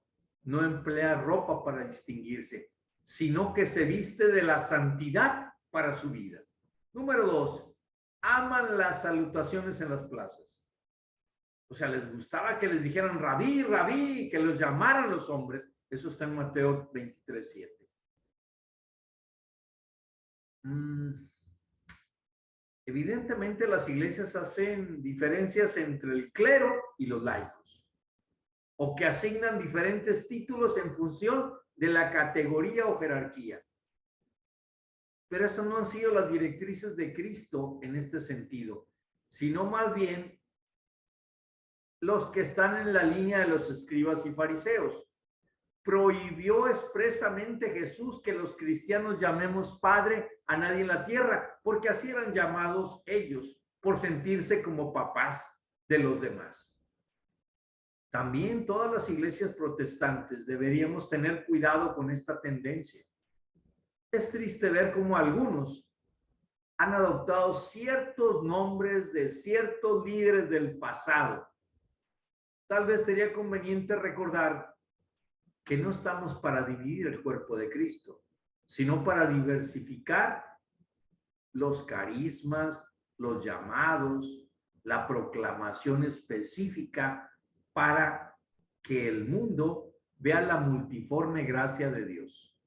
no emplea ropa para distinguirse, sino que se viste de la santidad para su vida. Número 2, aman las salutaciones en las plazas. O sea, les gustaba que les dijeran rabí, rabí, que los llamaran los hombres. Eso está en Mateo 23:7. Evidentemente las iglesias hacen diferencias entre el clero y los laicos, o que asignan diferentes títulos en función de la categoría o jerarquía. Pero esas no han sido las directrices de Cristo en este sentido, sino más bien los que están en la línea de los escribas y fariseos. Prohibió expresamente Jesús que los cristianos llamemos Padre a nadie en la tierra, porque así eran llamados ellos, por sentirse como papás de los demás. También todas las iglesias protestantes deberíamos tener cuidado con esta tendencia. Es triste ver cómo algunos han adoptado ciertos nombres de ciertos líderes del pasado. Tal vez sería conveniente recordar que no estamos para dividir el cuerpo de Cristo, sino para diversificar los carismas, los llamados, la proclamación específica para que el mundo vea la multiforme gracia de Dios.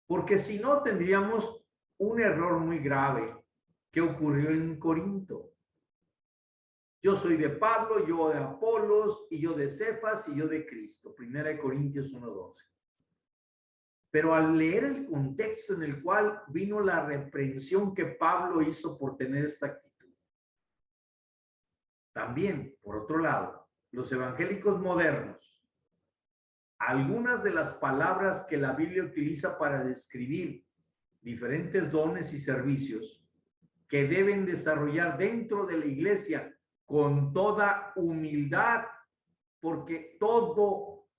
Porque si no, tendríamos un error muy grave que ocurrió en Corinto. Yo soy de Pablo, yo de Apolos, y yo de Cefas, y yo de Cristo. 1 Corintios 1:12. Pero al leer el contexto en el cual vino la reprensión que Pablo hizo por tener esta actitud. También, por otro lado, los evangélicos modernos, algunas de las palabras que la Biblia utiliza para describir diferentes dones y servicios que deben desarrollar dentro de la iglesia con toda humildad, porque todo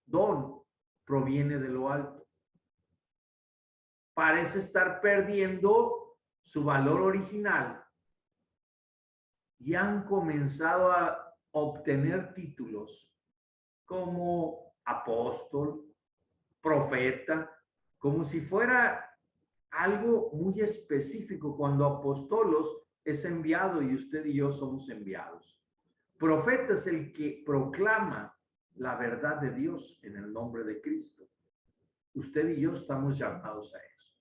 don proviene de lo alto. Parece estar perdiendo su valor original y han comenzado a obtener títulos como apóstol, profeta, como si fuera algo muy específico, cuando apostolos es enviado y usted y yo somos enviados. Profeta es el que proclama la verdad de Dios en el nombre de Cristo. Usted y yo estamos llamados a eso.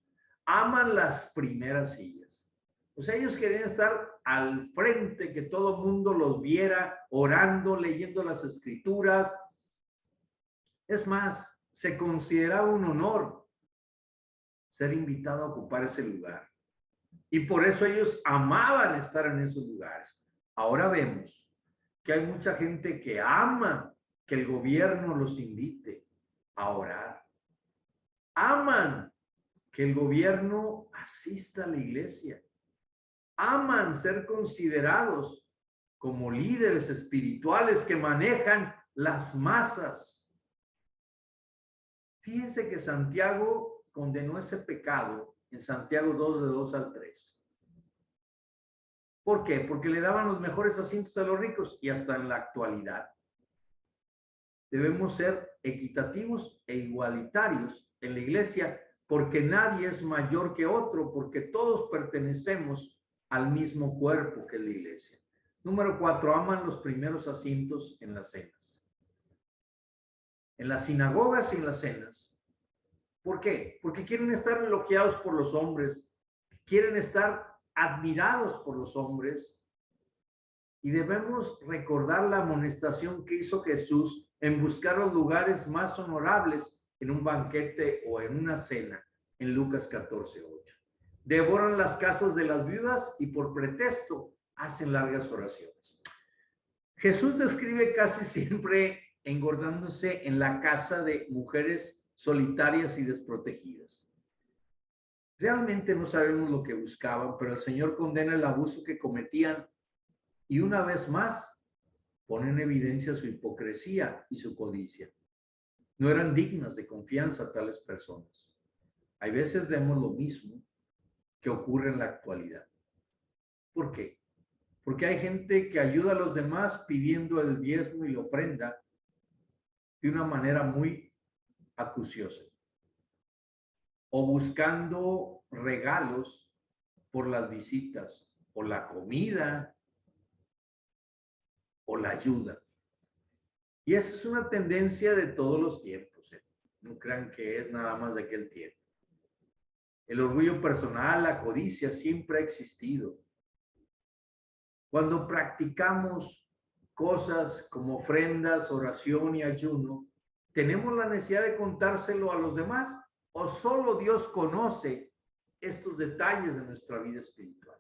Aman las primeras sillas. O sea, ellos querían estar al frente, que todo el mundo los viera orando, leyendo las escrituras. Es más, se consideraba un honor ser invitado a ocupar ese lugar. Y por eso ellos amaban estar en esos lugares. Ahora vemos que hay mucha gente que ama que el gobierno los invite a orar. Aman que el gobierno asista a la iglesia. Aman ser considerados como líderes espirituales que manejan las masas. Fíjense que Santiago condenó ese pecado en Santiago 2, de 2 al 3. ¿Por qué? Porque le daban los mejores asientos a los ricos, y hasta en la actualidad. Debemos ser equitativos e igualitarios en la iglesia, porque nadie es mayor que otro, porque todos pertenecemos al mismo cuerpo que es la iglesia. Número 4, aman los primeros asientos en las cenas. En las sinagogas y en las cenas. ¿Por qué? Porque quieren estar elogiados por los hombres, quieren estar admirados por los hombres, y debemos recordar la amonestación que hizo Jesús en buscar los lugares más honorables en un banquete o en una cena, en Lucas 14:8. Devoran las casas de las viudas y por pretexto hacen largas oraciones. Jesús describe casi siempre engordándose en la casa de mujeres solitarias y desprotegidas. Realmente no sabemos lo que buscaban, pero el Señor condena el abuso que cometían y una vez más pone en evidencia su hipocresía y su codicia. No eran dignas de confianza tales personas. Hay veces vemos lo mismo que ocurre en la actualidad. ¿Por qué? Porque hay gente que ayuda a los demás pidiendo el diezmo y la ofrenda de una manera muy acuciosa, o buscando regalos por las visitas, o la comida, o la ayuda. Y esa es una tendencia de todos los tiempos. No crean que es nada más de aquel tiempo. El orgullo personal, la codicia siempre ha existido. Cuando practicamos cosas como ofrendas, oración y ayuno, ¿tenemos la necesidad de contárselo a los demás? ¿O solo Dios conoce estos detalles de nuestra vida espiritual?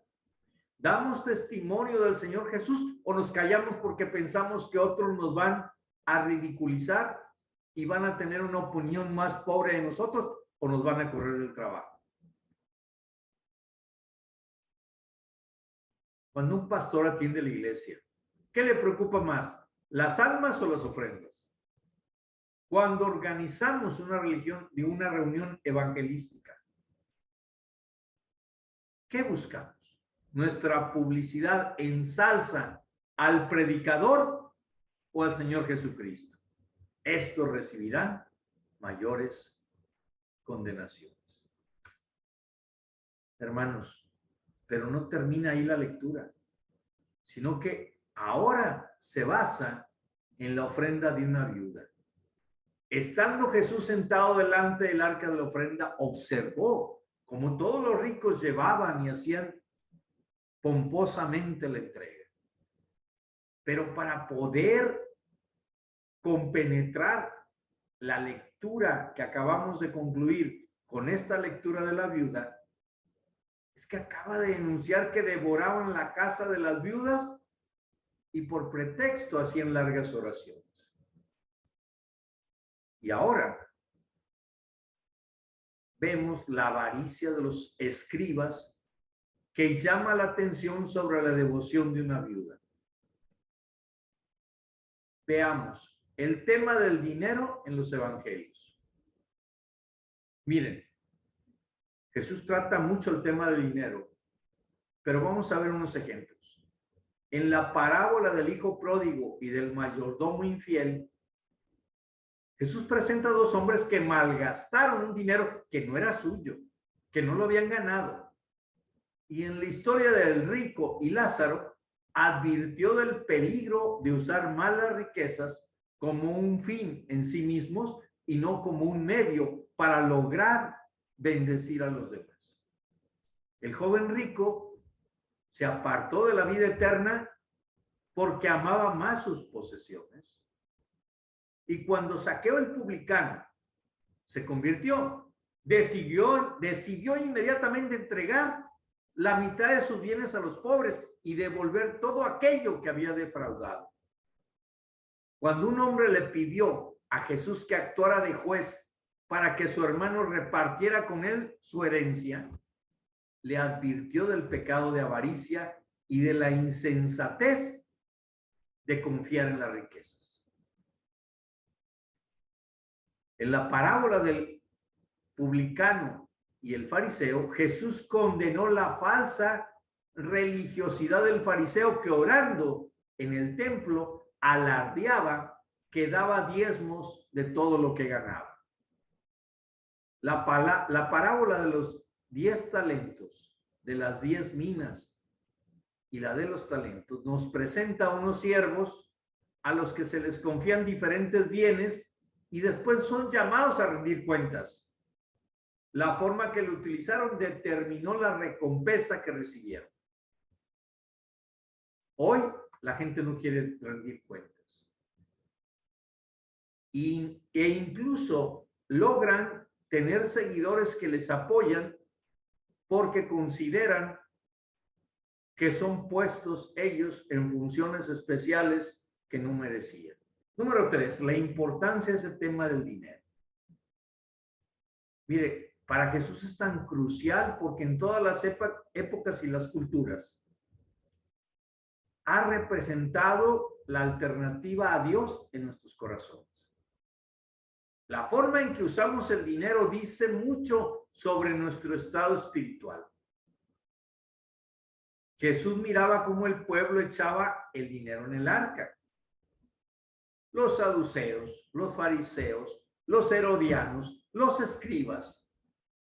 ¿Damos testimonio del Señor Jesús o nos callamos porque pensamos que otros nos van a ridiculizar y van a tener una opinión más pobre de nosotros, o nos van a correr del trabajo? Cuando un pastor atiende la iglesia, ¿qué le preocupa más? ¿Las almas o las ofrendas? Cuando organizamos una reunión evangelística, ¿qué buscamos? ¿Nuestra publicidad ensalza al predicador o al Señor Jesucristo? Estos recibirán mayores condenaciones. hermanos, pero no termina ahí la lectura, sino que ahora se basa en la ofrenda de una viuda. Estando Jesús sentado delante del arca de la ofrenda, observó cómo todos los ricos llevaban y hacían pomposamente la entrega. Pero para poder compenetrar la lectura que acabamos de concluir con esta lectura de la viuda, es que acaba de denunciar que devoraban la casa de las viudas y por pretexto hacían largas oraciones. Y ahora vemos la avaricia de los escribas que llama la atención sobre la devoción de una viuda. Veamos el tema del dinero en los evangelios. Miren, Jesús trata mucho el tema del dinero, pero vamos a ver unos ejemplos. En la parábola del hijo pródigo y del mayordomo infiel, Jesús presenta a dos hombres que malgastaron un dinero que no era suyo, que no lo habían ganado. Y en la historia del rico y Lázaro, advirtió del peligro de usar mal las riquezas como un fin en sí mismos y no como un medio para lograr bendecir a los demás. El joven rico se apartó de la vida eterna porque amaba más sus posesiones. Y cuando Zaqueo el publicano se convirtió, decidió inmediatamente entregar la mitad de sus bienes a los pobres y devolver todo aquello que había defraudado. Cuando un hombre le pidió a Jesús que actuara de juez para que su hermano repartiera con él su herencia, le advirtió del pecado de avaricia y de la insensatez de confiar en las riquezas. En la parábola del publicano y el fariseo, Jesús condenó la falsa religiosidad del fariseo que orando en el templo alardeaba que daba diezmos de todo lo que ganaba. La parábola de los 10 talentos, de las 10 minas y la de los talentos nos presenta a unos siervos a los que se les confían diferentes bienes y después son llamados a rendir cuentas. La forma que lo utilizaron determinó la recompensa que recibieron. Hoy la gente no quiere rendir cuentas. E incluso logran tener seguidores que les apoyan porque consideran que son puestos ellos en funciones especiales que no merecían. Número 3, la importancia de ese tema del dinero. Mire, para Jesús es tan crucial porque en todas las épocas y las culturas ha representado la alternativa a Dios en nuestros corazones. La forma en que usamos el dinero dice mucho sobre nuestro estado espiritual. Jesús miraba cómo el pueblo echaba el dinero en el arca. Los saduceos, los fariseos, los herodianos, los escribas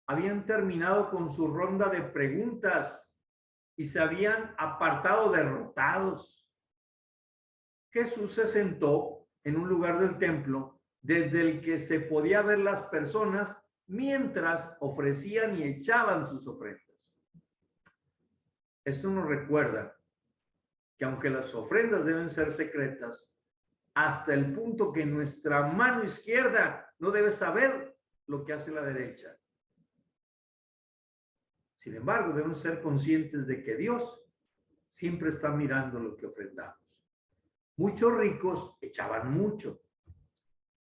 habían terminado con su ronda de preguntas y se habían apartado derrotados. Jesús se sentó en un lugar del templo desde el que se podía ver las personas mientras ofrecían y echaban sus ofrendas. Esto nos recuerda que aunque las ofrendas deben ser secretas, hasta el punto que nuestra mano izquierda no debe saber lo que hace la derecha. Sin embargo, debemos ser conscientes de que Dios siempre está mirando lo que ofrendamos. Muchos ricos echaban mucho.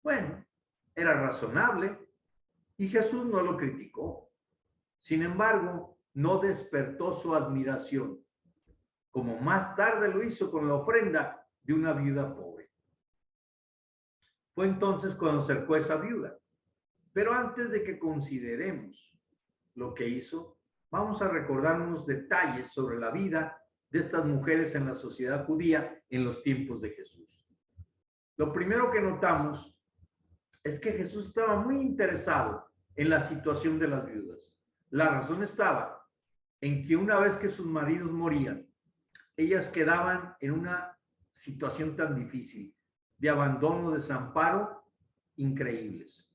Bueno, era razonable y Jesús no lo criticó. Sin embargo, no despertó su admiración, como más tarde lo hizo con la ofrenda de una viuda pobre. Fue entonces cuando acercó a esa viuda. Pero antes de que consideremos lo que hizo, vamos a recordar unos detalles sobre la vida de estas mujeres en la sociedad judía en los tiempos de Jesús. Lo primero que notamos es que Jesús estaba muy interesado en la situación de las viudas. La razón estaba en que una vez que sus maridos morían, ellas quedaban en una situación tan difícil de abandono, desamparo, increíbles.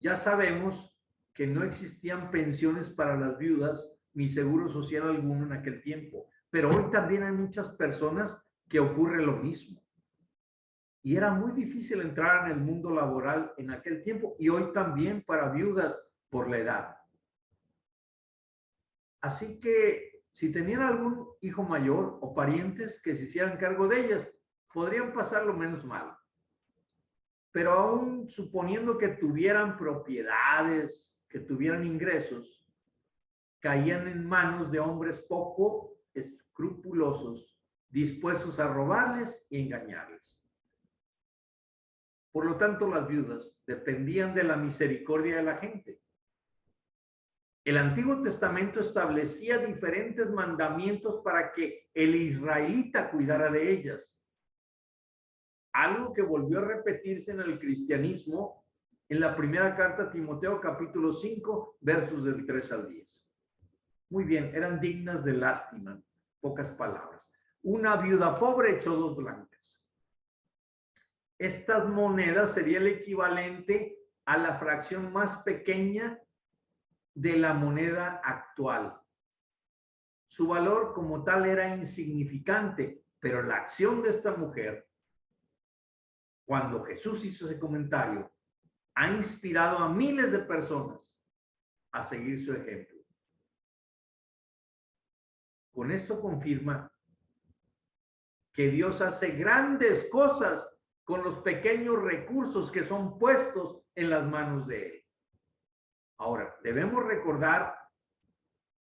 Ya sabemos que no existían pensiones para las viudas ni seguro social alguno en aquel tiempo, pero hoy también hay muchas personas que ocurre lo mismo. Y era muy difícil entrar en el mundo laboral en aquel tiempo y hoy también para viudas por la edad. Así que si tenían algún hijo mayor o parientes que se hicieran cargo de ellas, podrían pasarlo menos mal. Pero aún suponiendo que tuvieran propiedades, que tuvieran ingresos, caían en manos de hombres poco escrupulosos, dispuestos a robarles y engañarles. Por lo tanto, las viudas dependían de la misericordia de la gente. El Antiguo Testamento establecía diferentes mandamientos para que el israelita cuidara de ellas. Algo que volvió a repetirse en el cristianismo en la primera carta a Timoteo, capítulo 5, versos del 3 al 10. Muy bien, eran dignas de lástima, pocas palabras. Una viuda pobre echó 2 blancas. Estas monedas sería el equivalente a la fracción más pequeña de la moneda actual. Su valor como tal era insignificante, pero la acción de esta mujer, cuando Jesús hizo ese comentario, ha inspirado a miles de personas a seguir su ejemplo. Con esto confirma que Dios hace grandes cosas con los pequeños recursos que son puestos en las manos de Él. Ahora, debemos recordar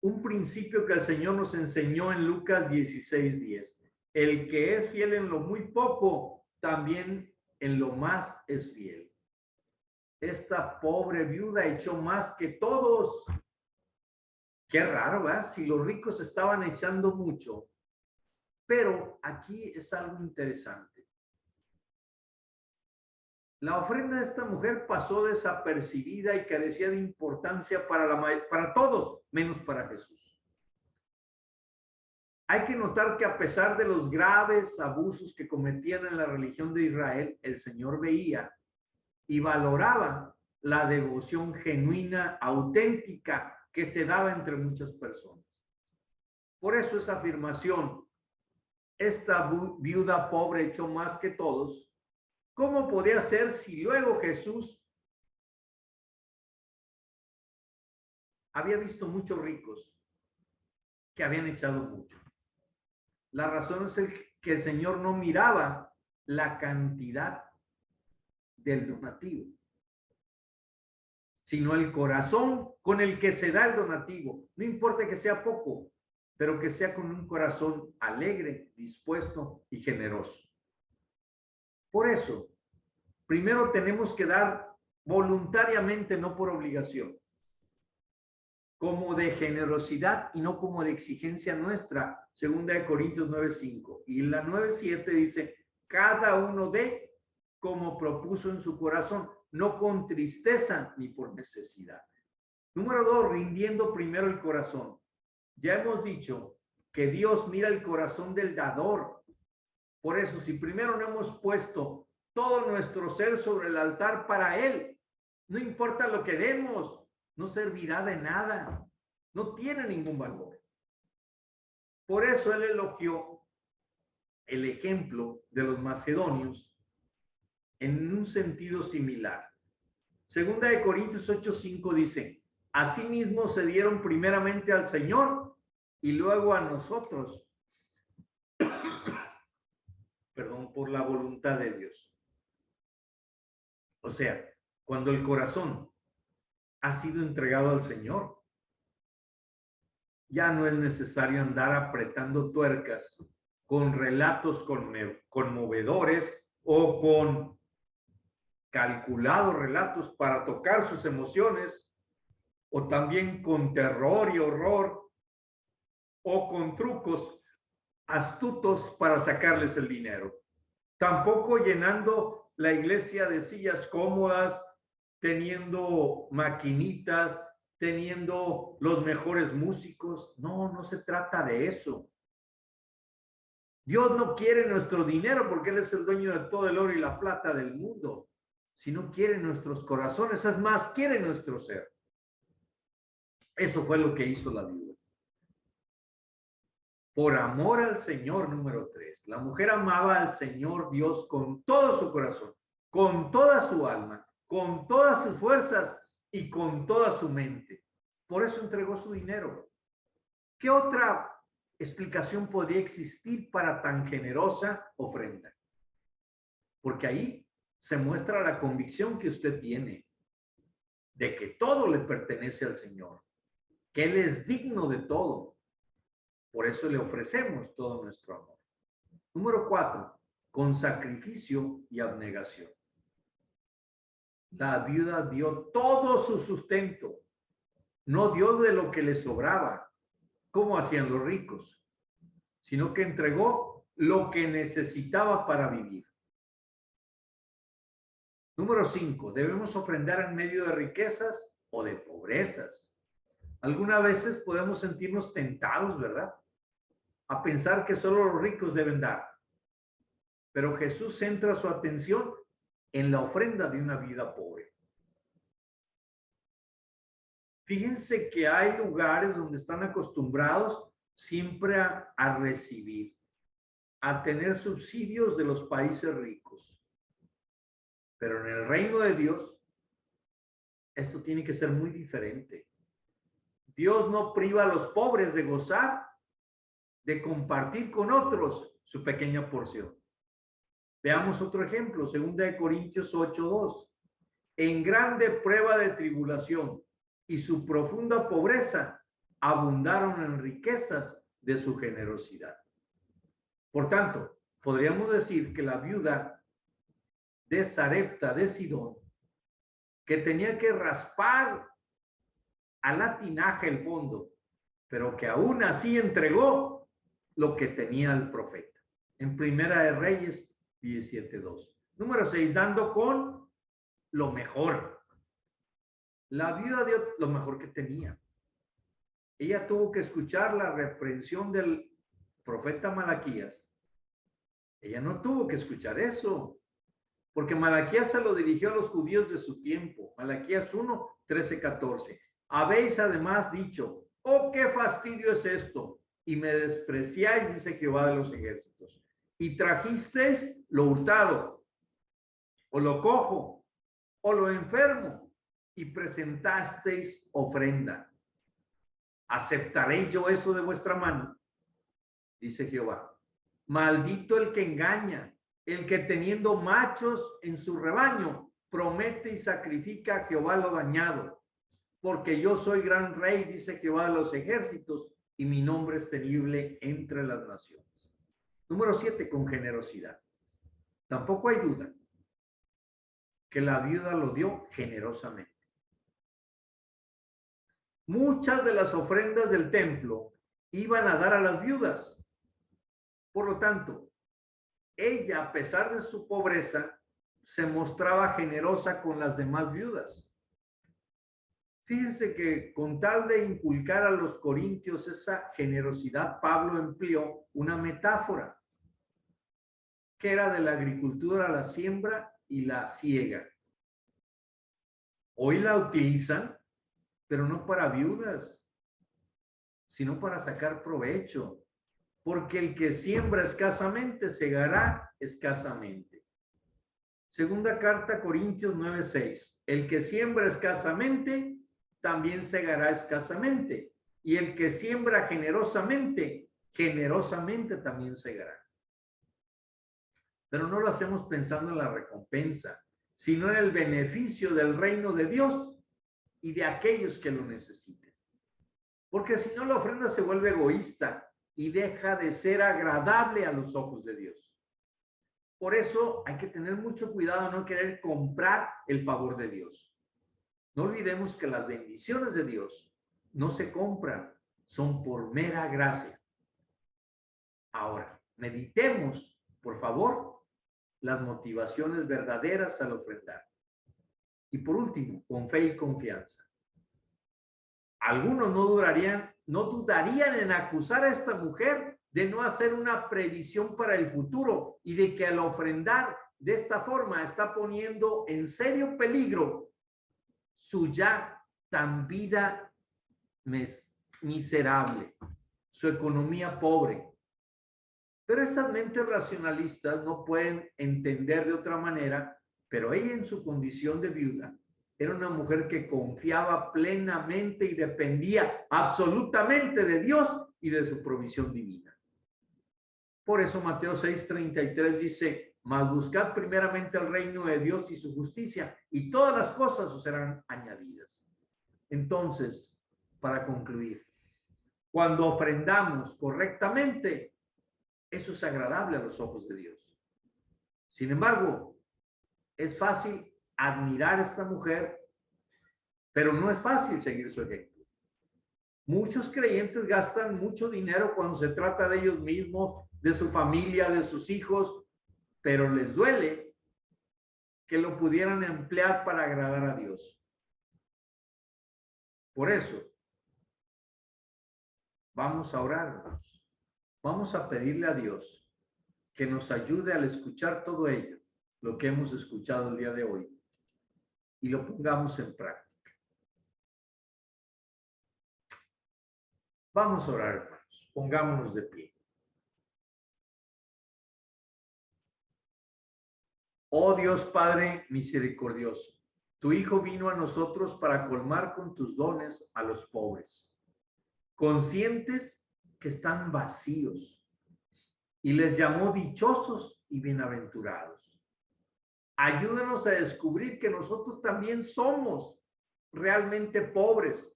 un principio que el Señor nos enseñó en Lucas 16:10. El que es fiel en lo muy poco, también en lo más es fiel. Esta pobre viuda echó más que todos. Qué raro, ¿verdad? Si los ricos estaban echando mucho. Pero aquí es algo interesante. La ofrenda de esta mujer pasó desapercibida y carecía de importancia para todos, menos para Jesús. Hay que notar que a pesar de los graves abusos que cometían en la religión de Israel, el Señor veía y valoraba la devoción genuina, auténtica, que se daba entre muchas personas. Por eso esa afirmación, esta viuda pobre echó más que todos. ¿Cómo podía ser si luego Jesús había visto muchos ricos que habían echado mucho? La razón es que el Señor no miraba la cantidad del donativo, sino el corazón con el que se da el donativo. No importa que sea poco, pero que sea con un corazón alegre, dispuesto y generoso. Por eso, primero tenemos que dar voluntariamente, no por obligación, como de generosidad y no como de exigencia nuestra, 2 Corintios 9:5. Y la 9:7 dice, cada uno dé como propuso en su corazón, no con tristeza ni por necesidad. Número 2, rindiendo primero el corazón. Ya hemos dicho que Dios mira el corazón del dador. Por eso, si primero no hemos puesto todo nuestro ser sobre el altar para Él, no importa lo que demos, no servirá de nada, no tiene ningún valor. Por eso Él elogió el ejemplo de los macedonios en un sentido similar. 2 Corintios 8:5 dice, asimismo se dieron primeramente al Señor y luego a nosotros, perdón, por la voluntad de Dios. O sea, cuando el corazón ha sido entregado al Señor, ya no es necesario andar apretando tuercas con relatos conmovedores o con calculados relatos para tocar sus emociones, o también con terror y horror, o con trucos astutos para sacarles el dinero. Tampoco llenando la iglesia de sillas cómodas, teniendo maquinitas teniendo los mejores músicos. No, no se trata de eso. Dios no quiere nuestro dinero porque Él es el dueño de todo el oro y la plata del mundo, sino quiere nuestros corazones, es más, quiere nuestro ser. Eso fue lo que hizo la viuda. Por amor al Señor, número 3. La mujer amaba al Señor Dios con todo su corazón, con toda su alma, con todas sus fuerzas y con toda su mente. Por eso entregó su dinero. ¿Qué otra explicación podría existir para tan generosa ofrenda? Porque ahí se muestra la convicción que usted tiene de que todo le pertenece al Señor, que Él es digno de todo. Por eso le ofrecemos todo nuestro amor. Número 4, con sacrificio y abnegación. La viuda dio todo su sustento, no dio de lo que le sobraba, como hacían los ricos, sino que entregó lo que necesitaba para vivir. Número 5, debemos ofrendar en medio de riquezas o de pobrezas. Algunas veces podemos sentirnos tentados, ¿verdad?, a pensar que solo los ricos deben dar. Pero Jesús centra su atención en la ofrenda de una vida pobre. Fíjense que hay lugares donde están acostumbrados siempre a recibir, a tener subsidios de los países ricos. Pero en el reino de Dios, esto tiene que ser muy diferente. Dios no priva a los pobres de gozar, de compartir con otros su pequeña porción. Veamos otro ejemplo, 2 Corintios 8:2. En grande prueba de tribulación y su profunda pobreza abundaron en riquezas de su generosidad. Por tanto, podríamos decir que la viuda de Sarepta de Sidón, que tenía que raspar a la tinaja el fondo, pero que aún así entregó lo que tenía el profeta. En Primera de Reyes 17:2. Número 6, dando con lo mejor. La viuda dio lo mejor que tenía. Ella tuvo que escuchar la reprensión del profeta Malaquías. Ella no tuvo que escuchar eso, porque Malaquías se lo dirigió a los judíos de su tiempo. Malaquías 1:13-14. Habéis además dicho, oh, qué fastidio es esto, y me despreciáis, dice Jehová de los ejércitos, y trajisteis lo hurtado, o lo cojo, o lo enfermo, y presentasteis ofrenda. ¿Aceptaré yo eso de vuestra mano? Dice Jehová. Maldito el que engaña, el que teniendo machos en su rebaño, promete y sacrifica a Jehová lo dañado. Porque yo soy gran rey, dice Jehová de los ejércitos, y mi nombre es temible entre las naciones. Número 7, con generosidad. Tampoco hay duda que la viuda lo dio generosamente. Muchas de las ofrendas del templo iban a dar a las viudas. Por lo tanto, ella, a pesar de su pobreza, se mostraba generosa con las demás viudas. Fíjense que con tal de inculcar a los corintios esa generosidad, Pablo empleó una metáfora que era de la agricultura, la siembra y la siega. Hoy la utilizan, pero no para viudas, sino para sacar provecho, porque el que siembra escasamente segará escasamente. Segunda carta a Corintios 9:6. El que siembra escasamente también segará escasamente, y el que siembra generosamente, generosamente también segará. Pero no lo hacemos pensando en la recompensa, sino en el beneficio del reino de Dios y de aquellos que lo necesiten. Porque si no, la ofrenda se vuelve egoísta y deja de ser agradable a los ojos de Dios. Por eso hay que tener mucho cuidado, no querer comprar el favor de Dios. No olvidemos que las bendiciones de Dios no se compran, son por mera gracia. Ahora, meditemos, por favor, las motivaciones verdaderas al ofrendar. Y por último, con fe y confianza. Algunos no dudarían en acusar a esta mujer de no hacer una previsión para el futuro y de que al ofrendar de esta forma está poniendo en serio peligro su ya tan vida miserable, su economía pobre. Pero esas mentes racionalistas no pueden entender de otra manera, pero ella en su condición de viuda era una mujer que confiaba plenamente y dependía absolutamente de Dios y de su provisión divina. Por eso Mateo 6:33 dice, mas buscad primeramente el reino de Dios y su justicia, y todas las cosas os serán añadidas. Entonces, para concluir, cuando ofrendamos correctamente, eso es agradable a los ojos de Dios. Sin embargo, es fácil admirar a esta mujer, pero no es fácil seguir su ejemplo. Muchos creyentes gastan mucho dinero cuando se trata de ellos mismos, de su familia, de sus hijos, pero les duele que lo pudieran emplear para agradar a Dios. Por eso, vamos a orar, hermanos. Vamos a pedirle a Dios que nos ayude al escuchar todo ello, lo que hemos escuchado el día de hoy, y lo pongamos en práctica. Vamos a orar, hermanos. Pongámonos de pie. Oh Dios Padre misericordioso, tu Hijo vino a nosotros para colmar con tus dones a los pobres, conscientes que están vacíos, y les llamó dichosos y bienaventurados. Ayúdanos a descubrir que nosotros también somos realmente pobres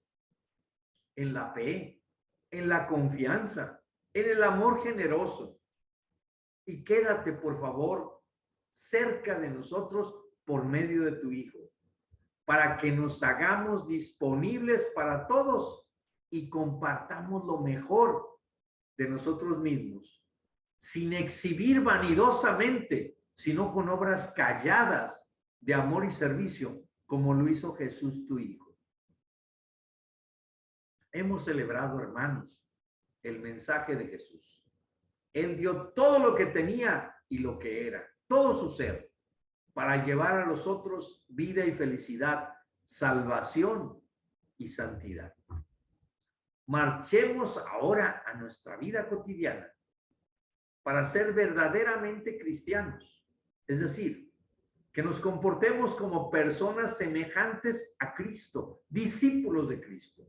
en la fe, en la confianza, en el amor generoso. Y quédate, por favor, cerca de nosotros por medio de tu Hijo, para que nos hagamos disponibles para todos y compartamos lo mejor de nosotros mismos, sin exhibir vanidosamente, sino con obras calladas de amor y servicio, como lo hizo Jesús, tu Hijo. Hemos celebrado, hermanos, el mensaje de Jesús. Él dio todo lo que tenía y lo que era, todo su ser, para llevar a los otros vida y felicidad, salvación y santidad. Marchemos ahora a nuestra vida cotidiana para ser verdaderamente cristianos, es decir, que nos comportemos como personas semejantes a Cristo, discípulos de Cristo,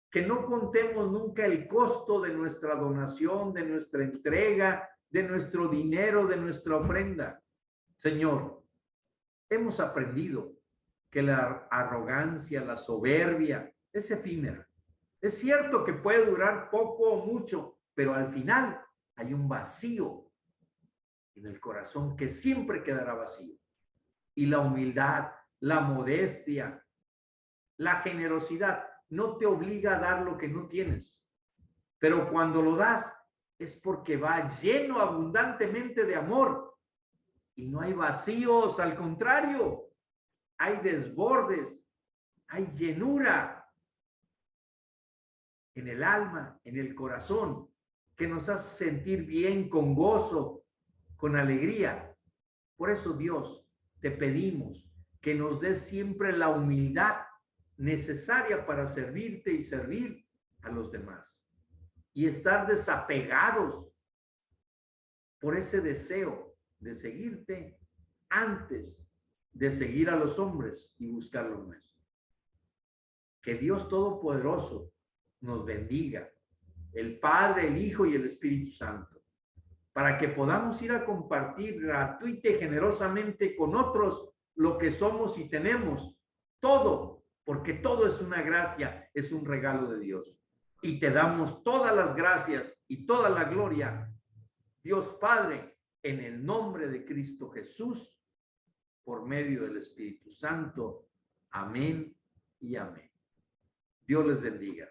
que no contemos nunca el costo de nuestra donación, de nuestra entrega, de nuestro dinero, de nuestra ofrenda. Señor, hemos aprendido que la arrogancia, la soberbia es efímera. Es cierto que puede durar poco o mucho, pero al final hay un vacío en el corazón que siempre quedará vacío. Y la humildad, la modestia, la generosidad no te obliga a dar lo que no tienes. Pero cuando lo das es porque va lleno abundantemente de amor. Y no hay vacíos, al contrario, hay desbordes, hay llenura en el alma, en el corazón, que nos hace sentir bien, con gozo, con alegría. Por eso, Dios, te pedimos que nos des siempre la humildad necesaria para servirte y servir a los demás. Y estar desapegados por ese deseo de seguirte antes de seguir a los hombres y buscar lo nuestro. Que Dios Todopoderoso nos bendiga, el Padre, el Hijo y el Espíritu Santo, para que podamos ir a compartir gratuita y generosamente con otros lo que somos y tenemos, todo, porque todo es una gracia, es un regalo de Dios. Y te damos todas las gracias y toda la gloria, Dios Padre, en el nombre de Cristo Jesús, por medio del Espíritu Santo. Amén y amén. Dios les bendiga.